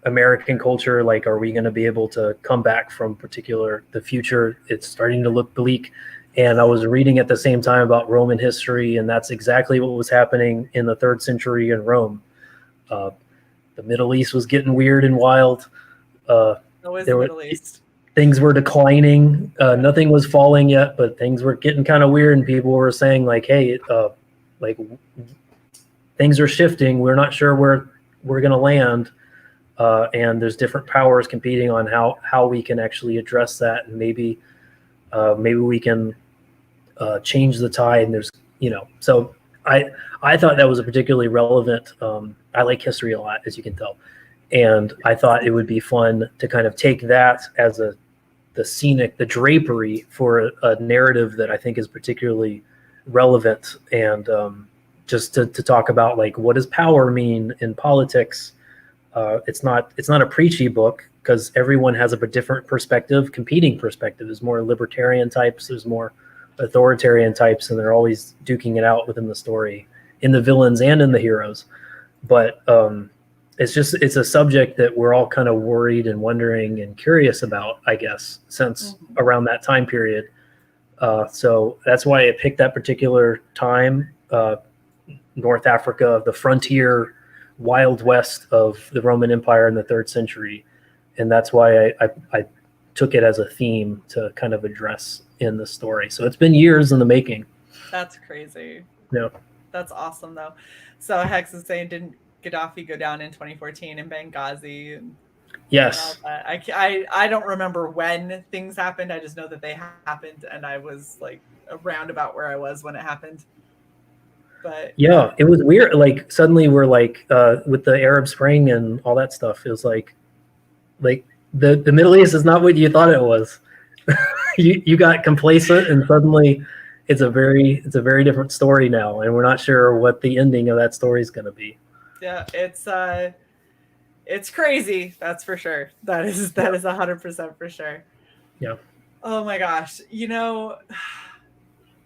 American culture? Like, are we going to be able to come back from the future? It's starting to look bleak. And I was reading at the same time about Roman history, and that's exactly what was happening in the 3rd century in Rome. The Middle East was getting weird and wild. Middle East. Things were declining. Nothing was falling yet, but things were getting kind of weird, and people were saying like, "Hey, like things are shifting. We're not sure where we're going to land, and there's different powers competing on how we can actually address that, and maybe we can change the tide." And there's, so I thought that was a particularly relevant. I like history a lot, as you can tell, and I thought it would be fun to kind of take that as the drapery for a narrative that I think is particularly relevant, and just to talk about, like, what does power mean in politics. It's not a preachy book, because everyone has a different perspective, competing perspective. There's more libertarian types, there's more authoritarian types, and they're always duking it out within the story, in the villains and in the heroes. But it's a subject that we're all kind of worried and wondering and curious about, I guess, since around that time period. So that's why I picked that particular time, North Africa, the frontier, Wild West of the Roman Empire in the 3rd century. And that's why I took it as a theme to kind of address in the story. So it's been years in the making. That's crazy. Yeah. That's awesome, though. So Hex is saying, didn't Gaddafi go down in 2014 in Benghazi? Yes. I don't remember when things happened. I just know that they happened, and I was like around about where I was when it happened. But yeah, it was weird. Like, suddenly we're like, with the Arab Spring and all that stuff, it was like the Middle East is not what you thought it was. you got complacent, and suddenly it's a very different story now, and we're not sure what the ending of that story is going to be. Yeah, it's crazy. That's for sure. That is 100% for sure. Yeah. Oh my gosh.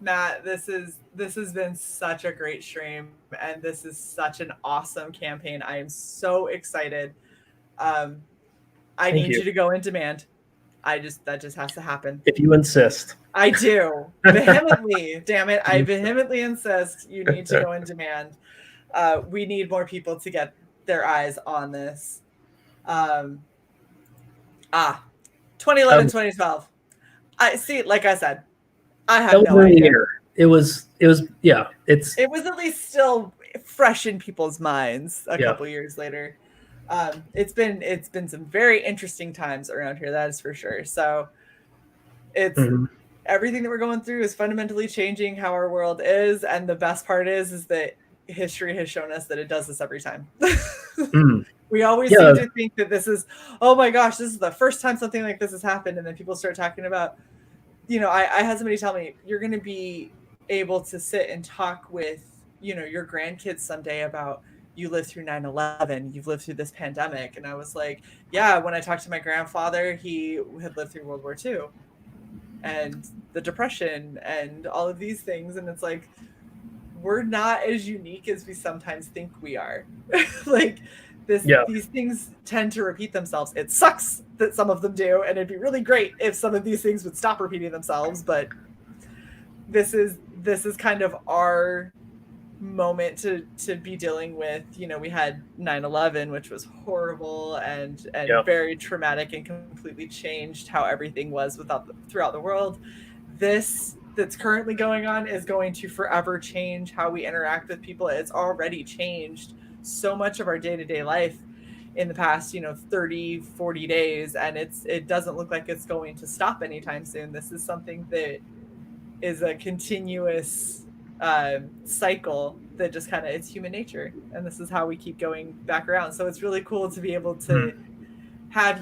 Matt, this has been such a great stream, and this is such an awesome campaign. I am so excited. I need you to go in demand. That just has to happen. If you insist. I do. Vehemently. Damn it. I vehemently insist you need to go in demand. We need more people to get their eyes on this. 2011, 2012. I see, like I said, I have no idea. It was yeah. It was at least still fresh in people's minds a couple years later. It's been some very interesting times around here, that is for sure. So it's everything that we're going through is fundamentally changing how our world is, and the best part is that history has shown us that it does this every time. We always seem to think that this is, oh my gosh, this is the first time something like this has happened, and then people start talking about, I had somebody tell me, you're going to be able to sit and talk with, your grandkids someday about you lived through 9/11, you've lived through this pandemic. And I was like, yeah, when I talked to my grandfather, he had lived through World War II and the Depression and all of these things. And it's like, we're not as unique as we sometimes think we are. Like these things tend to repeat themselves. It sucks that some of them do, and it'd be really great if some of these things would stop repeating themselves, but this is kind of our moment to be dealing with. You know, we had 9/11, which was horrible and very traumatic and completely changed how everything was throughout the world. This that's currently going on is going to forever change how we interact with people. It's already changed so much of our day-to-day life in the past, 30, 40 days, and it doesn't look like it's going to stop anytime soon. This is something that is a continuous cycle that just kind of, it's human nature, and this is how we keep going back around. So it's really cool to be able to have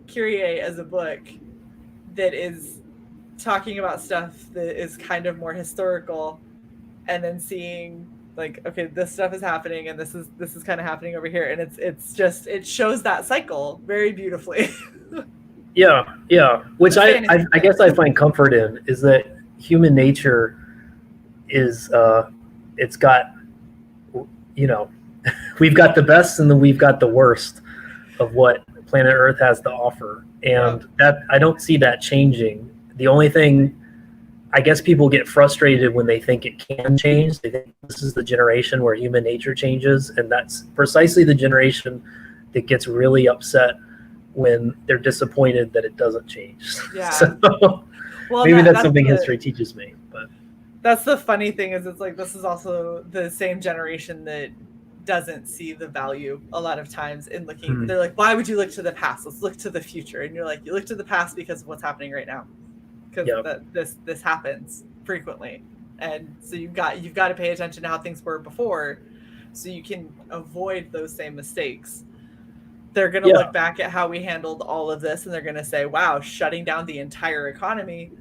Kyrie as a book that is talking about stuff that is kind of more historical, and then seeing like, okay, this stuff is happening and this is kind of happening over here, and it shows that cycle very beautifully. Which I guess I find comfort in, is that human nature is it's got, we've got the best and then we've got the worst of what planet Earth has to offer, and that I don't see that changing. The only thing, I guess, people get frustrated when they think it can change. They think this is the generation where human nature changes, and that's precisely the generation that gets really upset when they're disappointed that it doesn't change. Yeah. So maybe that's something history teaches me. But that's the funny thing, is it's like, this is also the same generation that doesn't see the value a lot of times in looking. They're like, why would you look to the past? Let's look to the future. And you're like, you look to the past because of what's happening right now. Because this happens frequently, and so you've got to pay attention to how things were before, so you can avoid those same mistakes. They're going to look back at how we handled all of this, and they're going to say, wow, shutting down the entire economy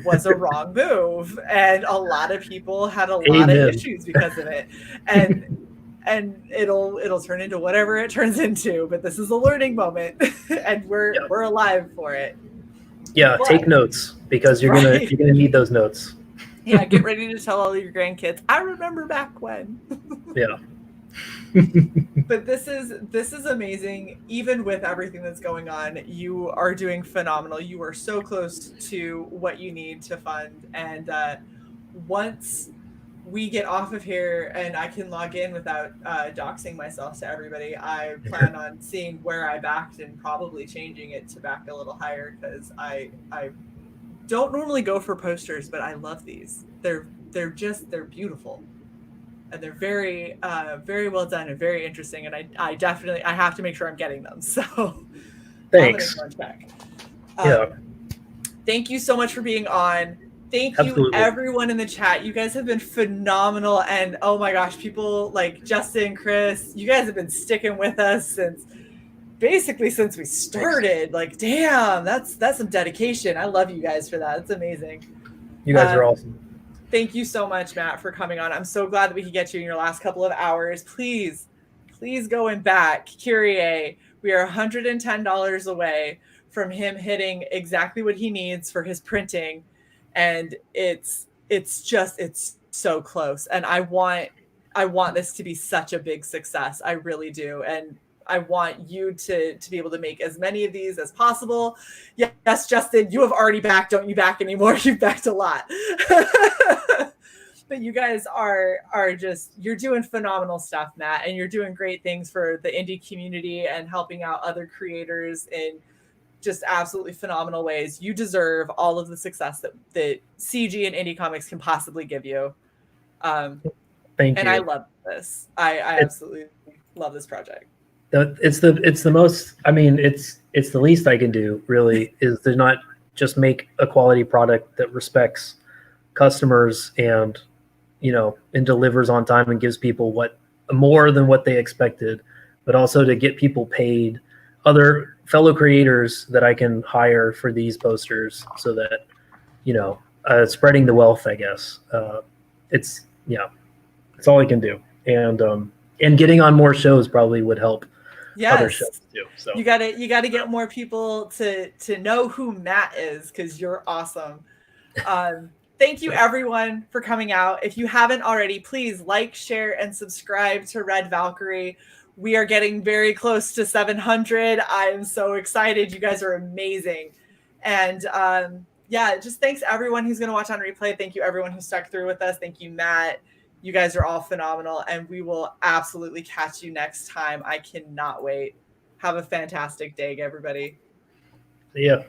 was a wrong move, and a lot of people had a lot of issues because of it, and it'll turn into whatever it turns into, but this is a learning moment, and we're alive for it. Take notes, because you're gonna need those notes. Get ready to tell all your grandkids, I remember back when. But this is amazing. Even with everything that's going on, you are doing phenomenal. You are so close to what you need to fund, and once we get off of here and I can log in without doxing myself to everybody, I plan on seeing where I backed and probably changing it to back a little higher, because I don't normally go for posters, but I love these. They're beautiful, and they're very very well done and very interesting, and I definitely have to make sure I'm getting them. So thanks. Thank you so much for being on. Thank you, everyone in the chat. You guys have been phenomenal. And oh my gosh, people like Justin, Chris, you guys have been sticking with us since we started. Like, damn, that's some dedication. I love you guys for that. It's amazing. You guys are awesome. Thank you so much, Matt, for coming on. I'm so glad that we could get you in your last couple of hours. Please go and back Kyrie. We are $110 away from him hitting exactly what he needs for his printing. And it's so close, and I want this to be such a big success. I really do, and I want you to be able to make as many of these as possible. Yes, Justin, you have already backed. Don't you back anymore? You've backed a lot. But you guys are you're doing phenomenal stuff, Matt, and you're doing great things for the indie community and helping out other creators in just absolutely phenomenal ways. You deserve all of the success that CG and indie comics can possibly give you. Thank you. And I love this. I absolutely love this project. It's the most, I mean, it's the least I can do, really, is to not just make a quality product that respects customers and delivers on time and gives people more than what they expected, but also to get people paid, other fellow creators that I can hire for these posters, so that spreading the wealth, I guess. It's all I can do, and And getting on more shows probably would help other Yes. shows too. So you gotta get more people to know who Matt is, because you're awesome. Thank you everyone for coming out. If you haven't already, please like, share, and subscribe to Red Valkyrie. We are getting very close to 700. I am so excited. You guys are amazing. And yeah, just thanks everyone who's going to watch on replay. Thank you everyone who stuck through with us. Thank you, Matt. You guys are all phenomenal, and we will absolutely catch you next time. I cannot wait. Have a fantastic day, everybody. yeah.